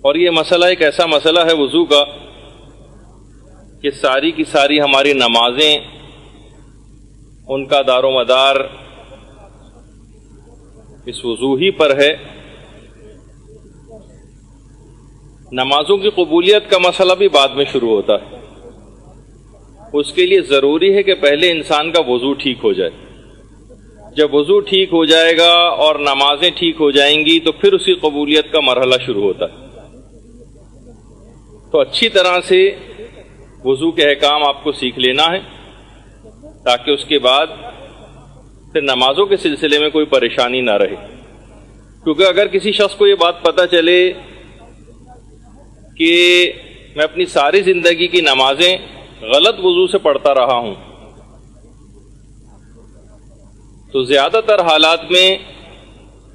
اور یہ مسئلہ ایک ایسا مسئلہ ہے وضو کا کہ ساری کی ساری ہماری نمازیں ان کا دار و مدار اس وضو ہی پر ہے. نمازوں کی قبولیت کا مسئلہ بھی بعد میں شروع ہوتا ہے. اس کے لیے ضروری ہے کہ پہلے انسان کا وضو ٹھیک ہو جائے. جب وضو ٹھیک ہو جائے گا اور نمازیں ٹھیک ہو جائیں گی تو پھر اسی قبولیت کا مرحلہ شروع ہوتا ہے. تو اچھی طرح سے وضو کے احکام آپ کو سیکھ لینا ہے تاکہ اس کے بعد پھر نمازوں کے سلسلے میں کوئی پریشانی نہ رہے. کیونکہ اگر کسی شخص کو یہ بات پتہ چلے کہ میں اپنی ساری زندگی کی نمازیں غلط وضو سے پڑھتا رہا ہوں تو زیادہ تر حالات میں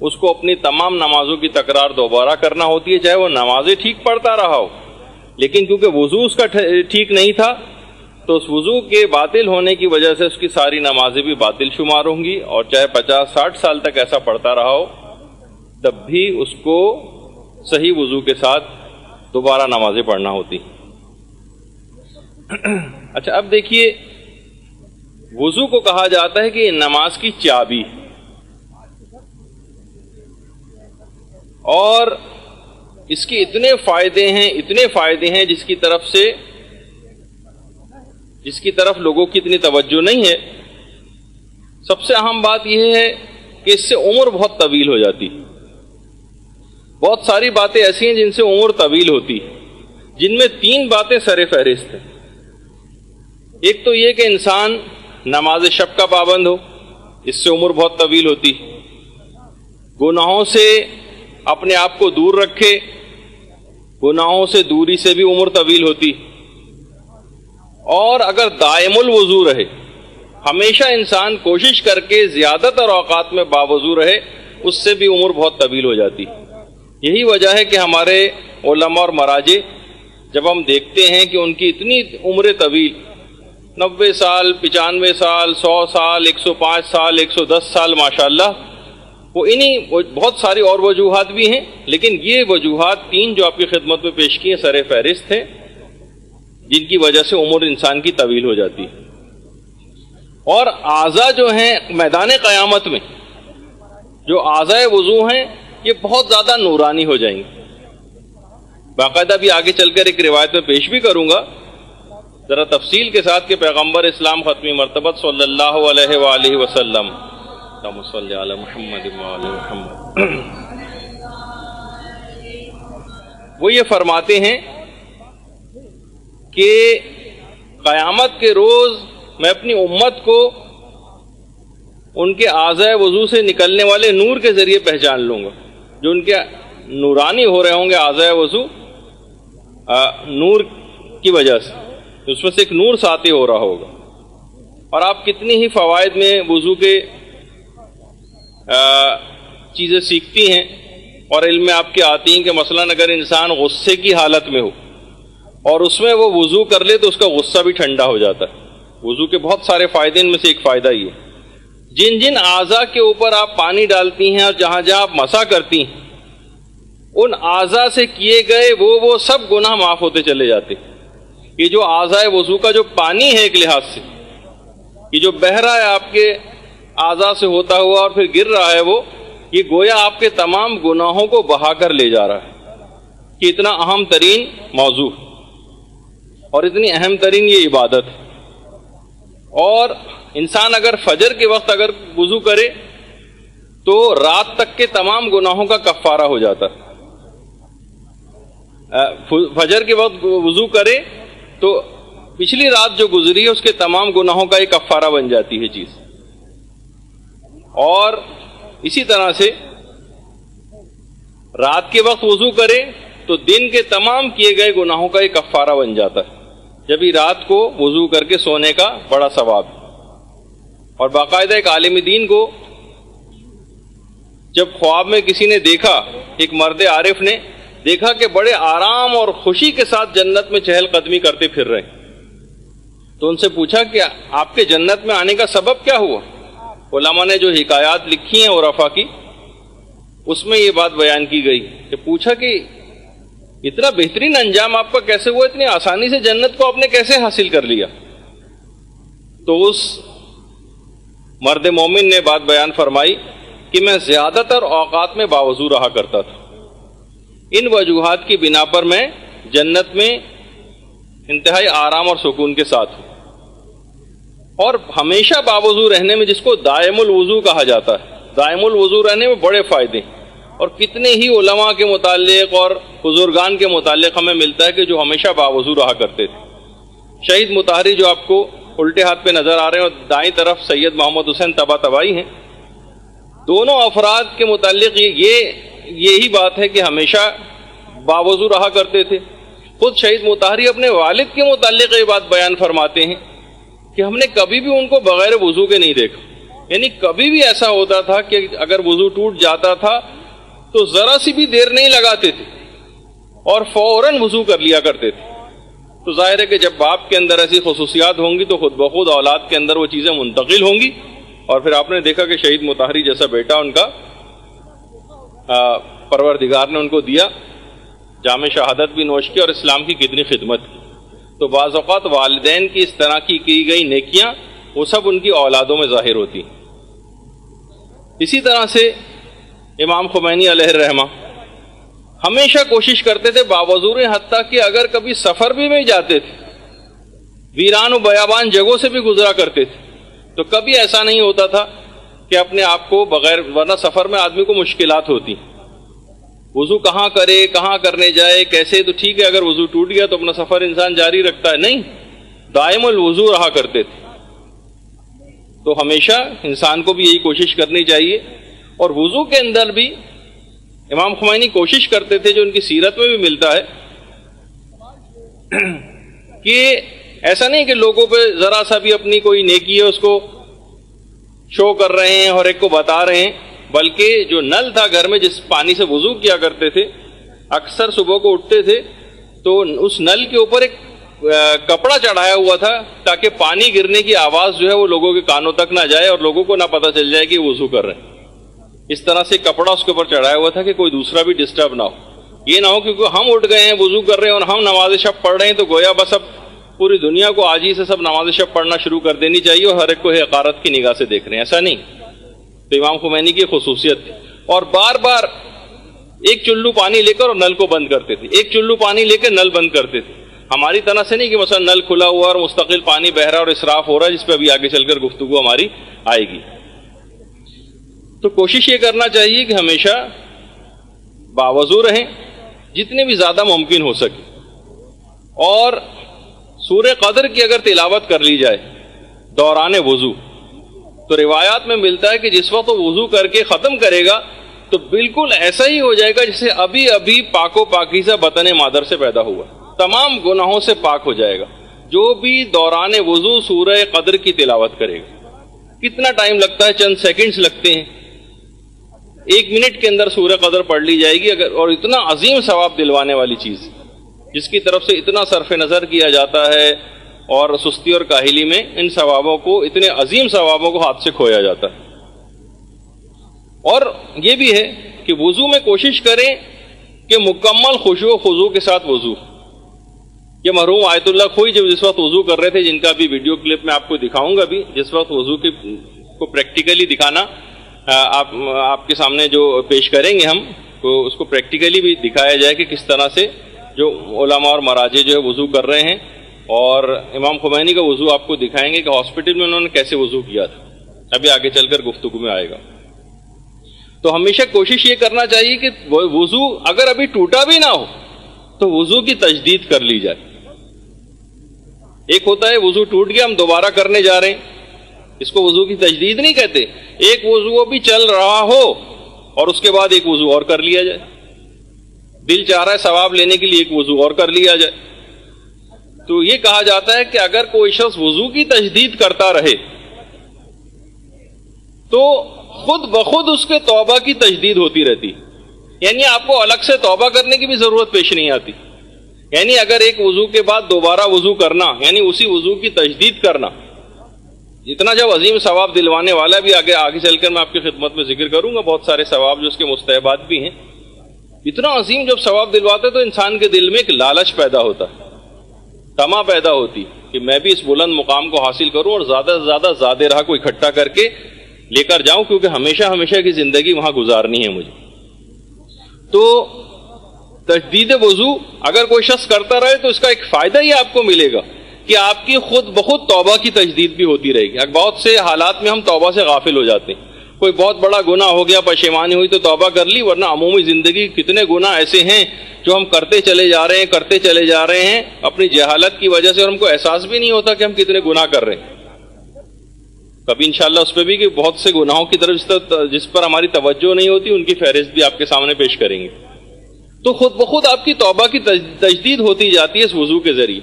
اس کو اپنی تمام نمازوں کی تکرار دوبارہ کرنا ہوتی ہے، چاہے وہ نمازیں ٹھیک پڑھتا رہا ہو، لیکن کیونکہ وضو اس کا ٹھیک نہیں تھا تو اس وضو کے باطل ہونے کی وجہ سے اس کی ساری نمازیں بھی باطل شمار ہوں گی، اور چاہے 50-60 سال تک ایسا پڑھتا رہا ہو تب بھی اس کو صحیح وضو کے ساتھ دوبارہ نمازیں پڑھنا ہوتی. اچھا، اب دیکھیے وضو کو کہا جاتا ہے کہ نماز کی چابی، اور اس کے اتنے فائدے ہیں جس کی طرف لوگوں کی اتنی توجہ نہیں ہے. سب سے اہم بات یہ ہے کہ اس سے عمر بہت طویل ہو جاتی. بہت ساری باتیں ایسی ہیں جن سے عمر طویل ہوتی، جن میں 3 باتیں سر فہرست ہیں. ایک تو یہ کہ انسان نماز شب کا پابند ہو، اس سے عمر بہت طویل ہوتی. گناہوں سے اپنے آپ کو دور رکھے، گناہوں سے دوری سے بھی عمر طویل ہوتی. اور اگر دائم الوضو رہے، ہمیشہ انسان کوشش کر کے زیادہ تر اوقات میں باوضو رہے، اس سے بھی عمر بہت طویل ہو جاتی. یہی وجہ ہے کہ ہمارے علماء اور مراجع جب ہم دیکھتے ہیں کہ ان کی اتنی عمر طویل، 90 سال، 95 سال، 100 سال، 105 سال، 110 سال، ماشاءاللہ، وہ بہت ساری اور وجوہات بھی ہیں، لیکن یہ وجوہات 3 جو آپ کی خدمت میں پیش کی ہیں سر فہرست ہیں جن کی وجہ سے عمر انسان کی طویل ہو جاتی ہے. اور اعضاء جو ہیں میدان قیامت میں، جو اعضاء وضو ہیں، یہ بہت زیادہ نورانی ہو جائیں گے. باقاعدہ بھی آگے چل کر ایک روایت میں پیش بھی کروں گا ذرا تفصیل کے ساتھ کہ پیغمبر اسلام ختمی مرتبت صلی اللہ علیہ وآلہ وسلم، اللہم صلی علی محمد وآل محمد، وہ یہ فرماتے ہیں کہ قیامت کے روز میں اپنی امت کو ان کے اعضاء وضو سے نکلنے والے نور کے ذریعے پہچان لوں گا. جو ان کے نورانی ہو رہے ہوں گے اعضاء وضو نور کی وجہ سے، اس میں سے ایک نور ساطع ہو رہا ہوگا. اور آپ کتنی ہی فوائد میں وضو کے چیزیں سیکھتی ہیں اور علم میں آپ کے آتی ہیں کہ مثلاً اگر انسان غصے کی حالت میں ہو اور اس میں وہ وضو کر لے تو اس کا غصہ بھی ٹھنڈا ہو جاتا ہے. وضو کے بہت سارے فائدے، ان میں سے ایک فائدہ یہ ہے جن اعضاء کے اوپر آپ پانی ڈالتی ہیں اور جہاں جہاں آپ مسح کرتی ہیں، ان اعضاء سے کیے گئے وہ سب گناہ معاف ہوتے چلے جاتے. یہ جو اعضاء وضو کا جو پانی ہے ایک لحاظ سے، یہ جو بہہ رہا ہے آپ کے اعضاء سے ہوتا ہوا اور پھر گر رہا ہے، وہ یہ گویا آپ کے تمام گناہوں کو بہا کر لے جا رہا ہے. کہ اتنا اہم ترین موضوع اور اتنی اہم ترین یہ عبادت ہے. اور انسان اگر فجر کے وقت اگر وضو کرے تو رات تک کے تمام گناہوں کا کفارہ ہو جاتا ہے. فجر کے وقت وضو کرے تو پچھلی رات جو گزری ہے اس کے تمام گناہوں کا ایک کفارہ بن جاتی ہے چیز. اور اسی طرح سے رات کے وقت وضو کرے تو دن کے تمام کیے گئے گناہوں کا ایک کفارہ بن جاتا ہے. جب ہی رات کو وضو کر کے سونے کا بڑا ثواب. اور باقاعدہ ایک عالم دین کو جب خواب میں کسی نے دیکھا، ایک مرد عارف نے دیکھا کہ بڑے آرام اور خوشی کے ساتھ جنت میں چہل قدمی کرتے پھر رہے، تو ان سے پوچھا کہ آپ کے جنت میں آنے کا سبب کیا ہوا؟ علماء نے جو حکایات لکھی ہیں عرفا کی، اس میں یہ بات بیان کی گئی کہ پوچھا کہ اتنا بہترین انجام آپ کا کیسے ہوا؟ اتنی آسانی سے جنت کو آپ نے کیسے حاصل کر لیا؟ تو اس مرد مومن نے بات بیان فرمائی کہ میں زیادہ تر اوقات میں باوضو رہا کرتا تھا، ان وجوہات کی بنا پر میں جنت میں انتہائی آرام اور سکون کے ساتھ ہوں۔ اور ہمیشہ باوضو رہنے میں، جس کو دائم الوضو کہا جاتا ہے، دائم الوضو رہنے میں بڑے فائدے ہیں، اور کتنے ہی علماء کے متعلق اور بزرگان کے متعلق ہمیں ملتا ہے کہ جو ہمیشہ باوضو رہا کرتے تھے۔ شہید مطہری جو آپ کو الٹے ہاتھ پہ نظر آ رہے ہیں اور دائیں طرف سید محمد حسین طباطبائی ہیں، دونوں افراد کے متعلق یہی بات ہے کہ ہمیشہ باوضو رہا کرتے تھے۔ خود شہید مطہری اپنے والد کے متعلق یہ بات بیان فرماتے ہیں کہ ہم نے کبھی بھی ان کو بغیر وضو کے نہیں دیکھا، یعنی کبھی بھی ایسا ہوتا تھا کہ اگر وضو ٹوٹ جاتا تھا تو ذرا سی بھی دیر نہیں لگاتے تھے اور فوراً وضو کر لیا کرتے تھے۔ تو ظاہر ہے کہ جب باپ کے اندر ایسی خصوصیات ہوں گی تو خود بخود اولاد کے اندر وہ چیزیں منتقل ہوں گی، اور پھر آپ نے دیکھا کہ شہید مطہری جیسا بیٹا ان کا پروردگار نے ان کو دیا، جام شہادت بھی نوش کی اور اسلام کی کتنی خدمت کی۔ تو بعض اوقات والدین کی اس طرح کی گئی نیکیاں وہ سب ان کی اولادوں میں ظاہر ہوتی۔ اسی طرح سے امام خمینی علیہ الرحمہ ہمیشہ کوشش کرتے تھے باوضو رہیں، حتیٰ کہ اگر کبھی سفر بھی میں جاتے تھے، ویران و بیابان جگہوں سے بھی گزرا کرتے تھے، تو کبھی ایسا نہیں ہوتا تھا کہ اپنے آپ کو بغیر، ورنہ سفر میں آدمی کو مشکلات ہوتی، وضو کہاں کرے، کہاں کرنے جائے، کیسے؟ تو ٹھیک ہے اگر وضو ٹوٹ گیا تو اپنا سفر انسان جاری رکھتا ہے، نہیں، دائم الوضو رہا کرتے تھے۔ تو ہمیشہ انسان کو بھی یہی کوشش کرنی چاہیے، اور وضو کے اندر بھی امام خمینی کوشش کرتے تھے، جو ان کی سیرت میں بھی ملتا ہے، کہ ایسا نہیں کہ لوگوں پہ ذرا سا بھی اپنی کوئی نیکی ہے اس کو شو کر رہے ہیں اور ایک کو بتا رہے ہیں، بلکہ جو نل تھا گھر میں جس پانی سے وضو کیا کرتے تھے، اکثر صبح کو اٹھتے تھے تو اس نل کے اوپر ایک کپڑا چڑھایا ہوا تھا تاکہ پانی گرنے کی آواز جو ہے وہ لوگوں کے کانوں تک نہ جائے اور لوگوں کو نہ پتہ چل جائے کہ وضو کر رہے ہیں۔ اس طرح سے کپڑا اس کے اوپر چڑھایا ہوا تھا کہ کوئی دوسرا بھی ڈسٹرب نہ ہو، یہ نہ ہو کہ ہم اٹھ گئے ہیں وضو کر رہے ہیں اور ہم نماز شب پڑھ رہے ہیں تو گویا بس اب پوری دنیا کو آج ہی سے سب نماز شب پڑھنا شروع کر دینی چاہیے اور ہر ایک کو حقارت کی نگاہ سے دیکھ رہے ہیں، ایسا نہیں۔ تو امام خمینی کی خصوصیت تھی، اور بار بار ایک چلو پانی لے کر اور نل کو بند کرتے تھے، ایک چلو پانی لے کے نل بند کرتے تھے۔ ہماری طرح سے نہیں کہ مثلا نل کھلا ہوا اور مستقل پانی بہ رہا اور اسراف ہو رہا ہے، جس پہ ابھی آگے چل کر گفتگو ہماری آئے گی۔ تو کوشش یہ کرنا چاہیے کہ ہمیشہ باوضو رہیں جتنے بھی زیادہ ممکن ہو سکے، اور سورہ قدر کی اگر تلاوت کر لی جائے دوران وضو تو روایات میں ملتا ہے کہ جس وقت وہ وضو کر کے ختم کرے گا تو بالکل ایسا ہی ہو جائے گا جسے ابھی ابھی پاک و پاکیزہ بطن مادر سے پیدا ہوا، تمام گناہوں سے پاک ہو جائے گا جو بھی دوران وضو سورہ قدر کی تلاوت کرے گا۔ کتنا ٹائم لگتا ہے؟ چند سیکنڈز لگتے ہیں، 1 منٹ کے اندر سورہ قدر پڑھ لی جائے گی، اگر اور اتنا عظیم ثواب دلوانے والی چیز جس کی طرف سے اتنا صرف نظر کیا جاتا ہے، اور سستی اور کاہلی میں ان ثوابوں کو، اتنے عظیم ثوابوں کو ہاتھ سے کھویا جاتا ہے۔ اور یہ بھی ہے کہ وضو میں کوشش کریں کہ مکمل خشوع و خضوع کے ساتھ وضو۔ یہ مرحوم آیت اللہ خوئی جس وقت وضو کر رہے تھے، جن کا بھی ویڈیو کلپ میں آپ کو دکھاؤں گا بھی، جس وقت وضو کو پریکٹیکلی دکھانا آپ کے سامنے جو پیش کریں گے ہم، تو اس کو پریکٹیکلی بھی دکھایا جائے کہ کس طرح سے جو علماء اور مراجع جو ہے وضو کر رہے ہیں، اور امام خمینی کا وضو آپ کو دکھائیں گے کہ ہاسپٹل میں انہوں نے کیسے وضو کیا تھا، ابھی آگے چل کر گفتگو میں آئے گا۔ تو ہمیشہ کوشش یہ کرنا چاہیے کہ وضو اگر ابھی ٹوٹا بھی نہ ہو تو وضو کی تجدید کر لی جائے۔ ایک ہوتا ہے وضو ٹوٹ گیا ہم دوبارہ کرنے جا رہے ہیں، اس کو وضو کی تجدید نہیں کہتے۔ ایک وضو بھی چل رہا ہو اور اس کے بعد ایک وضو اور کر لیا جائے، دل چاہ رہا ہے ثواب لینے کے لیے ایک وضو اور کر لیا جائے۔ تو یہ کہا جاتا ہے کہ اگر کوئی شخص وضو کی تجدید کرتا رہے تو خود بخود اس کے توبہ کی تجدید ہوتی رہتی، یعنی آپ کو الگ سے توبہ کرنے کی بھی ضرورت پیش نہیں آتی۔ یعنی اگر ایک وضو کے بعد دوبارہ وضو کرنا، یعنی اسی وضو کی تجدید کرنا، اتنا جب عظیم ثواب دلوانے والا بھی آگے چل کر میں آپ کی خدمت میں ذکر کروں گا، بہت سارے ثواب جو اس کے مستحبات بھی ہیں۔ اتنا عظیم جب ثواب دلواتے تو انسان کے دل میں ایک لالچ پیدا ہوتا ہے، تما پیدا ہوتی کہ میں بھی اس بلند مقام کو حاصل کروں اور زیادہ سے زیادہ زیادہ راہ کو اکٹھا کر کے لے کر جاؤں، کیونکہ ہمیشہ کی زندگی وہاں گزارنی ہے مجھے۔ تو تجدید وضو اگر کوئی شخص کرتا رہے تو اس کا ایک فائدہ یہ آپ کو ملے گا کہ آپ کی خود بخود توبہ کی تجدید بھی ہوتی رہے گی۔ بہت سے حالات میں ہم توبہ سے غافل ہو جاتے ہیں، کوئی بہت بڑا گناہ ہو گیا، پشیمانی ہوئی تو توبہ کر لی، ورنہ عمومی زندگی کتنے گناہ ایسے ہیں جو ہم کرتے چلے جا رہے ہیں اپنی جہالت کی وجہ سے، اور ہم کو احساس بھی نہیں ہوتا کہ ہم کتنے گناہ کر رہے ہیں۔ کبھی انشاءاللہ اس پہ بھی کہ بہت سے گناہوں کی طرف جس پر ہماری توجہ نہیں ہوتی، ان کی فہرست بھی آپ کے سامنے پیش کریں گے۔ تو خود بخود آپ کی توبہ کی تجدید ہوتی جاتی ہے اس وضو کے ذریعے،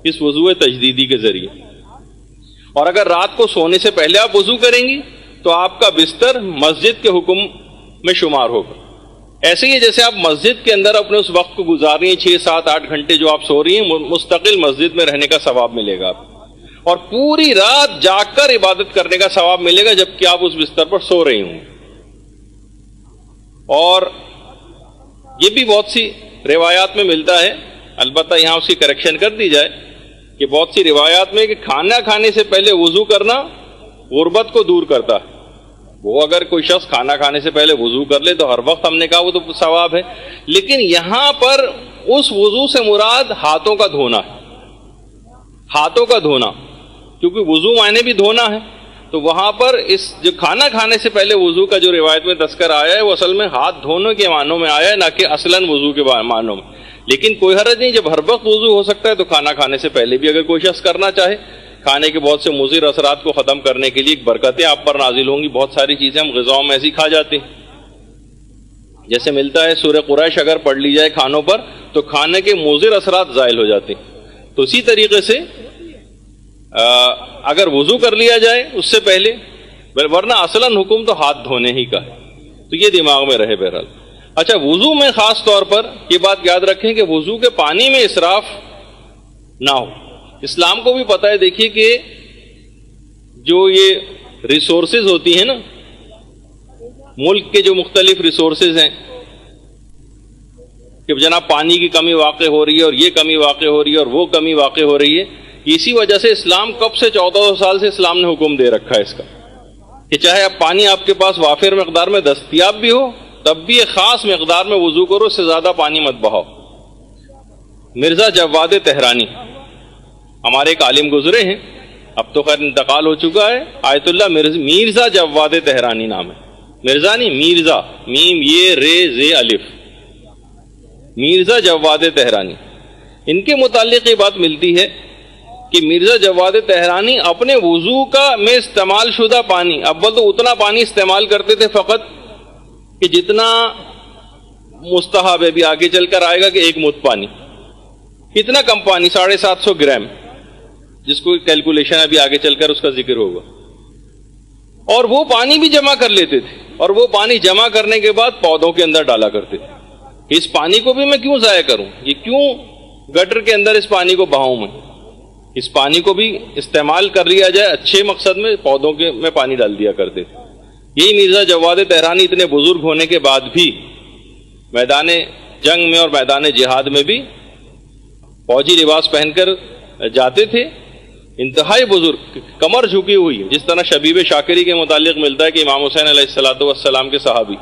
اس وضو تجدیدی کے ذریعے۔ اور اگر رات کو سونے سے پہلے آپ وضو کریں گی تو آپ کا بستر مسجد کے حکم میں شمار ہوگا۔ ایسے ہی جیسے آپ مسجد کے اندر اپنے اس وقت کو گزار رہی ہیں، 6 7 8 گھنٹے جو آپ سو رہی ہیں، مستقل مسجد میں رہنے کا ثواب ملے گا آپ، اور پوری رات جاگ کر عبادت کرنے کا ثواب ملے گا جبکہ آپ اس بستر پر سو رہی ہوں۔ اور یہ بھی بہت سی روایات میں ملتا ہے، البتہ یہاں اس کی کریکشن کر دی جائے کہ بہت سی روایات میں کہ کھانا کھانے سے پہلے وضو کرنا غربت کو دور کرتا ہے۔ وہ اگر کوئی شخص کھانا کھانے سے پہلے وضو کر لے تو ہر وقت ہم نے کہا وہ تو ثواب ہے، لیکن یہاں پر اس وضو سے مراد ہاتھوں کا دھونا ہے، ہاتھوں کا دھونا، کیونکہ وضو معنی بھی دھونا ہے۔ تو وہاں پر اس جو کھانا کھانے سے پہلے وضو کا جو روایت میں تذکر آیا ہے وہ اصل میں ہاتھ دھونے کے معنوں میں آیا ہے، نہ کہ اصلاً وضو کے معنوں میں۔ لیکن کوئی حرج نہیں، جب ہر وقت وضو ہو سکتا ہے تو کھانا کھانے سے پہلے بھی اگر کوئی شخص کرنا چاہے، کھانے کے بہت سے مضر اثرات کو ختم کرنے کے لیے ایک برکتیں آپ پر نازل ہوں گی۔ بہت ساری چیزیں ہم غذاؤں میں ایسی کھا جاتے ہیں، جیسے ملتا ہے سورہ قریش اگر پڑھ لی جائے کھانوں پر تو کھانے کے مضر اثرات زائل ہو جاتے ہیں۔ تو اسی طریقے سے اگر وضو کر لیا جائے اس سے پہلے، ورنہ اصلاً حکم تو ہاتھ دھونے ہی کا ہے، تو یہ دماغ میں رہے بہرحال۔ اچھا، وضو میں خاص طور پر یہ بات یاد رکھیں کہ وضو کے پانی میں اسراف نہ ہو۔ اسلام کو بھی پتہ ہے، دیکھیے کہ جو یہ ریسورسز ہوتی ہیں نا، ملک کے جو مختلف ریسورسز ہیں کہ جناب پانی کی کمی واقع ہو رہی ہے اور یہ کمی واقع ہو رہی ہے اور وہ کمی واقع ہو رہی ہے، اسی وجہ سے اسلام کب سے 1400 سال سے اسلام نے حکم دے رکھا ہے اس کا کہ چاہے اب پانی آپ کے پاس وافر مقدار میں دستیاب بھی ہو تب بھی ایک خاص مقدار میں وضو کرو، اس سے زیادہ پانی مت بہاؤ۔ مرزا جواد تہرانی ہمارے ایک عالم گزرے ہیں، اب تو خیر انتقال ہو چکا ہے، آیت اللہ میرزا جواد تہرانی نام ہے، مرزا نہیں میرزا، میم یہ رے زے الف، میرزا جواد تہرانی۔ ان کے متعلق یہ بات ملتی ہے کہ مرزا جواد تہرانی اپنے وضو کا میں استعمال شدہ پانی، اول تو اتنا پانی استعمال کرتے تھے فقط کہ جتنا مستحب ہے، بھی آگے چل کر آئے گا کہ 1 مد پانی، کتنا کم پانی، 750 گرام، جس کو کیلکولیشن ابھی آگے چل کر اس کا ذکر ہوگا۔ اور وہ پانی بھی جمع کر لیتے تھے، اور وہ پانی جمع کرنے کے بعد پودوں کے اندر ڈالا کرتے تھے کہ اس پانی کو بھی میں کیوں ضائع کروں، یہ کیوں گٹر کے اندر اس پانی کو بہاؤں، میں اس پانی کو بھی استعمال کر لیا جائے اچھے مقصد میں، پودوں کے میں پانی ڈال دیا کرتے تھے۔ یہی مرزا جواد تہرانی اتنے بزرگ ہونے کے بعد بھی میدان جنگ میں اور میدان جہاد میں بھی فوجی لباس پہن کر جاتے تھے، انتہائی بزرگ، کمر جھکی ہوئی ہے، جس طرح شبیب شاکری کے متعلق ملتا ہے کہ امام حسین علیہ الصلوۃ والسلام کے صحابی،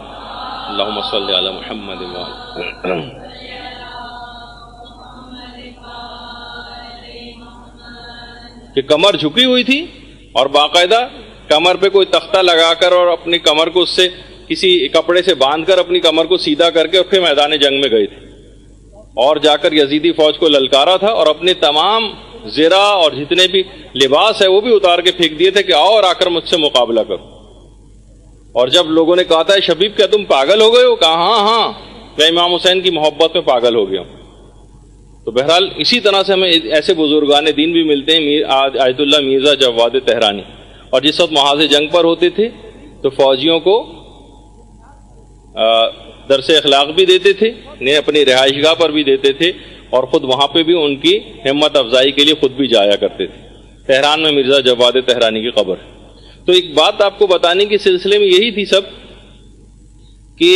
اللہم صلی علی محمد کہ کمر جھکی ہوئی تھی اور باقاعدہ کمر پہ کوئی تختہ لگا کر اور اپنی کمر کو اس سے کسی کپڑے سے باندھ کر اپنی کمر کو سیدھا کر کے اور پھر میدان جنگ میں گئے تھے، اور جا کر یزیدی فوج کو للکارا تھا، اور اپنے تمام زرہ اور جتنے بھی لباس ہے وہ بھی اتار کے پھینک دیے تھے کہ آؤ اور آ کر مجھ سے مقابلہ کرو۔ اور جب لوگوں نے کہا تھا شبیب کیا تم پاگل ہو گئے ہو، کہا ہاں میں امام حسین کی محبت میں پاگل ہو گیا ہوں۔ تو بہرحال اسی طرح سے ہمیں ایسے بزرگان دین بھی ملتے ہیں، آیت اللہ مرزا جواد تہرانی، اور جس وقت محاذ جنگ پر ہوتے تھے تو فوجیوں کو درس اخلاق بھی دیتے تھے، انہیں اپنی رہائش گاہ پر بھی دیتے تھے، اور خود وہاں پہ بھی ان کی ہمت افزائی کے لیے خود بھی جایا کرتے تھے۔ تہران میں مرزا جواد تہرانی کی قبر ہے۔ تو ایک بات آپ کو بتانے کے سلسلے میں یہی تھی سب کہ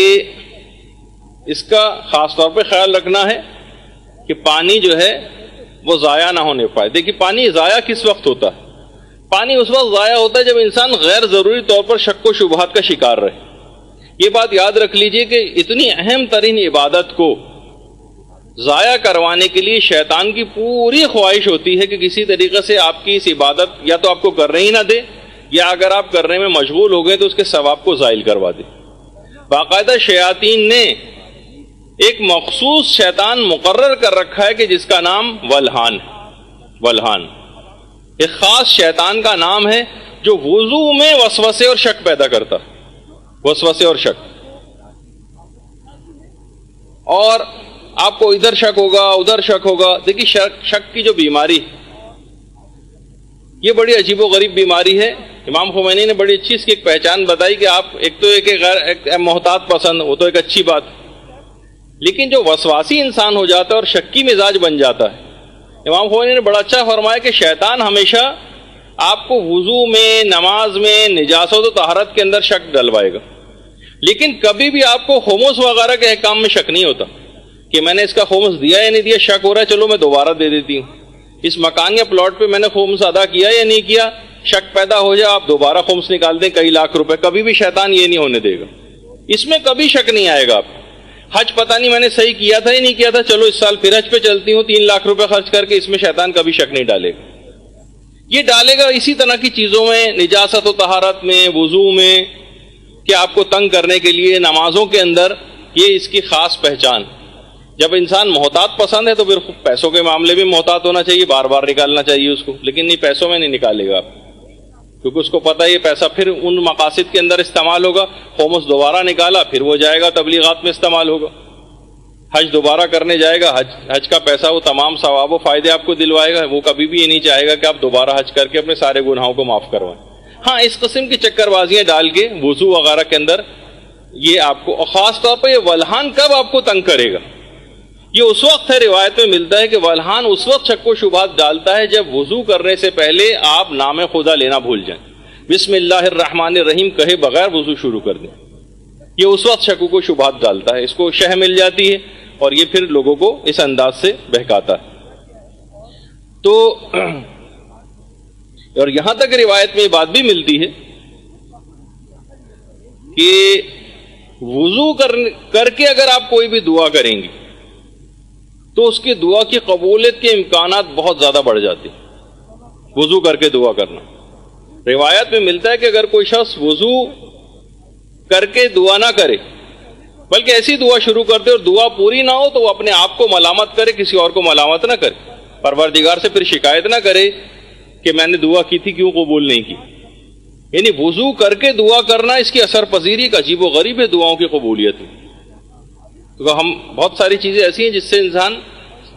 اس کا خاص طور پہ خیال رکھنا ہے کہ پانی جو ہے وہ ضائع نہ ہونے پائے. دیکھیے پانی ضائع کس وقت ہوتا ہے؟ پانی اس وقت ضائع ہوتا ہے جب انسان غیر ضروری طور پر شک و شبہات کا شکار رہے. یہ بات یاد رکھ لیجئے کہ اتنی اہم ترین عبادت کو ضائع کروانے کے لیے شیطان کی پوری خواہش ہوتی ہے کہ کسی طریقے سے آپ کی اس عبادت یا تو آپ کو کرنے ہی نہ دے، یا اگر آپ کرنے میں مشغول ہو گئے تو اس کے ثواب کو زائل کروا دے. باقاعدہ شیاطین نے ایک مخصوص شیطان مقرر کر رکھا ہے کہ جس کا نام ولہان ہے. ولہان ایک خاص شیطان کا نام ہے جو وضو میں وسوسے اور شک پیدا کرتا ہے. وسوسے اور شک، اور آپ کو ادھر شک ہوگا ادھر شک ہوگا. دیکھیے شک کی جو بیماری یہ بڑی عجیب و غریب بیماری ہے. امام خمینی نے بڑی اچھی اس کی ایک پہچان بتائی کہ آپ ایک تو ایک محتاط پسند، وہ تو ایک اچھی بات، لیکن جو وسواسی انسان ہو جاتا ہے اور شکی مزاج بن جاتا ہے، امام خمینی نے بڑا اچھا فرمایا کہ شیطان ہمیشہ آپ کو وضو میں، نماز میں، نجاست و طہارت کے اندر شک ڈلوائے گا، لیکن کبھی بھی آپ کو خمس وغیرہ کے احکام میں شک نہیں ہوتا کہ میں نے اس کا خمس دیا یا نہیں دیا. شک ہو رہا ہے چلو میں دوبارہ دے دیتی ہوں. اس مکان یا پلاٹ پہ میں نے خمس ادا کیا یا نہیں کیا، شک پیدا ہو جائے آپ دوبارہ خمس نکال دیں کئی لاکھ روپے. کبھی بھی شیطان یہ نہیں ہونے دے گا، اس میں کبھی شک نہیں آئے گا. آپ حج پتہ نہیں میں نے صحیح کیا تھا یا نہیں کیا تھا، چلو اس سال پھر حج پہ چلتی ہوں 3 لاکھ روپے خرچ کر کے، اس میں شیطان کبھی شک نہیں ڈالے گا. یہ ڈالے گا اسی طرح کی چیزوں میں، نجاست و طہارت میں، وضو میں، کہ آپ کو تنگ کرنے کے لیے. نمازوں کے اندر یہ اس کی خاص پہچان. جب انسان محتاط پسند ہے تو پھر پیسوں کے معاملے بھی محتاط ہونا چاہیے، بار بار نکالنا چاہیے اس کو، لیکن نہیں، پیسوں میں نہیں نکالے گا آپ، کیونکہ اس کو پتہ ہے یہ پیسہ پھر ان مقاصد کے اندر استعمال ہوگا. خمس دوبارہ نکالا پھر وہ جائے گا تبلیغات میں استعمال ہوگا. حج دوبارہ کرنے جائے گا، حج کا پیسہ وہ تمام ثواب و فائدے آپ کو دلوائے گا. وہ کبھی بھی یہ نہیں چاہے گا کہ آپ دوبارہ حج کر کے اپنے سارے گناہوں کو معاف کروائیں. ہاں اس قسم کی چکر بازیاں ڈال کے وضو وغیرہ کے اندر یہ آپ کو، اور خاص طور پہ یہ ولہان کب آپ کو تنگ کرے گا، یہ اس وقت ہے، روایت میں ملتا ہے کہ ولہان اس وقت شک و شبہات ڈالتا ہے جب وضو کرنے سے پہلے آپ نام خدا لینا بھول جائیں، بسم اللہ الرحمن الرحیم کہے بغیر وضو شروع کر دیں. یہ اس وقت شک و شبہات ڈالتا ہے، اس کو شہ مل جاتی ہے اور یہ پھر لوگوں کو اس انداز سے بہکاتا ہے. تو اور یہاں تک روایت میں یہ بات بھی ملتی ہے کہ وضو کر کے اگر آپ کوئی بھی دعا کریں گی تو اس کی دعا کی قبولیت کے امکانات بہت زیادہ بڑھ جاتے ہیں. وضو کر کے دعا کرنا، روایت میں ملتا ہے کہ اگر کوئی شخص وضو کر کے دعا نہ کرے بلکہ ایسی دعا شروع کر دے اور دعا پوری نہ ہو تو وہ اپنے آپ کو ملامت کرے، کسی اور کو ملامت نہ کرے، پروردگار سے پھر شکایت نہ کرے کہ میں نے دعا کی تھی کیوں قبول نہیں کی. یعنی وضو کر کے دعا کرنا اس کی اثر پذیری ایک عجیب و غریب ہے دعاؤں کی قبولیت میں. تو ہم بہت ساری چیزیں ایسی ہیں جس سے انسان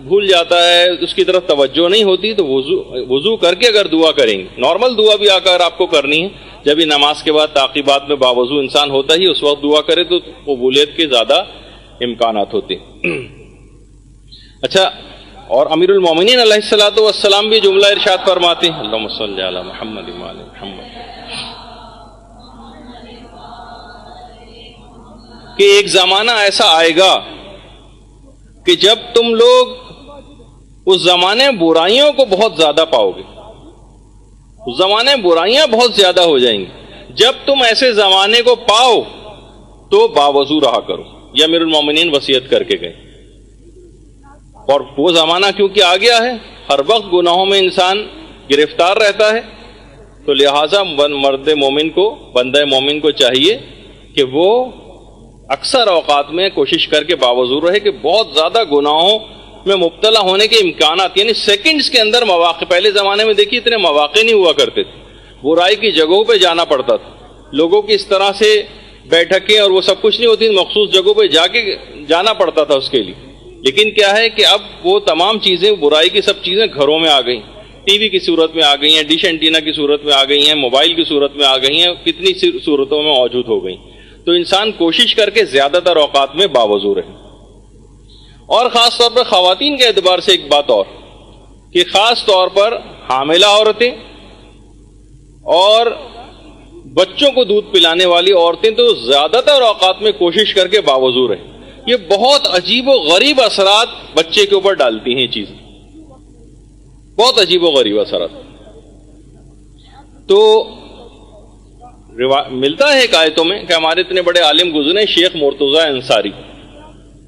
بھول جاتا ہے، اس کی طرف توجہ نہیں ہوتی. تو وضو کر کے اگر دعا کریں گے، نارمل دعا بھی اگر آپ کو کرنی ہے، جب یہ نماز کے بعد تعقیبات میں باوضو انسان ہوتا ہی اس وقت دعا کرے تو قبولیت کے زیادہ امکانات ہوتے ہیں. اچھا، اور امیر المومنین علیہ الصلوۃ والسلام بھی جملہ ارشاد فرماتے ہیں، اللہم صلی علی محمد و علی محمد، کہ ایک زمانہ ایسا آئے گا کہ جب تم لوگ اس زمانے برائیوں کو بہت زیادہ پاؤ گے. اس زمانے برائیاں بہت زیادہ ہو جائیں گی. جب تم ایسے زمانے کو پاؤ تو باوضو رہا کرو. یہ امیر المومنین وصیت کر کے گئے. اور وہ زمانہ کیونکہ آ گیا ہے، ہر وقت گناہوں میں انسان گرفتار رہتا ہے، تو لہٰذا مرد مومن کو، بندہ مومن کو چاہیے کہ وہ اکثر اوقات میں کوشش کر کے باوضو رہے کہ بہت زیادہ گناہوں میں مبتلا ہونے کے امکانات، یعنی سیکنڈز کے اندر مواقع. پہلے زمانے میں دیکھیے اتنے مواقع نہیں ہوا کرتے تھے، برائی کی جگہوں پہ جانا پڑتا تھا. لوگوں کی اس طرح سے بیٹھکیں اور وہ سب کچھ نہیں ہوتی، مخصوص جگہوں پہ جا کے جانا پڑتا تھا اس کے لیے. لیکن کیا ہے کہ اب وہ تمام چیزیں، برائی کی سب چیزیں گھروں میں آ گئیں، ٹی وی کی صورت میں آ گئی ہیں، ڈش اینٹینا کی صورت میں آ گئی ہیں، موبائل کی صورت میں آ گئی ہیں، کتنی صورتوں میں موجود ہو گئیں. تو انسان کوشش کر کے زیادہ تر اوقات میں باوضو رہے. اور خاص طور پر خواتین کے اعتبار سے ایک بات اور، کہ خاص طور پر حاملہ عورتیں اور بچوں کو دودھ پلانے والی عورتیں تو زیادہ تر اوقات میں کوشش کر کے باوضو رہیں. یہ بہت عجیب و غریب اثرات بچے کے اوپر ڈالتی ہیں یہ چیز، بہت عجیب و غریب اثرات. تو ملتا ہے آیتوں میں کہ ہمارے اتنے بڑے عالم گزرے شیخ مرتضیٰ انصاری،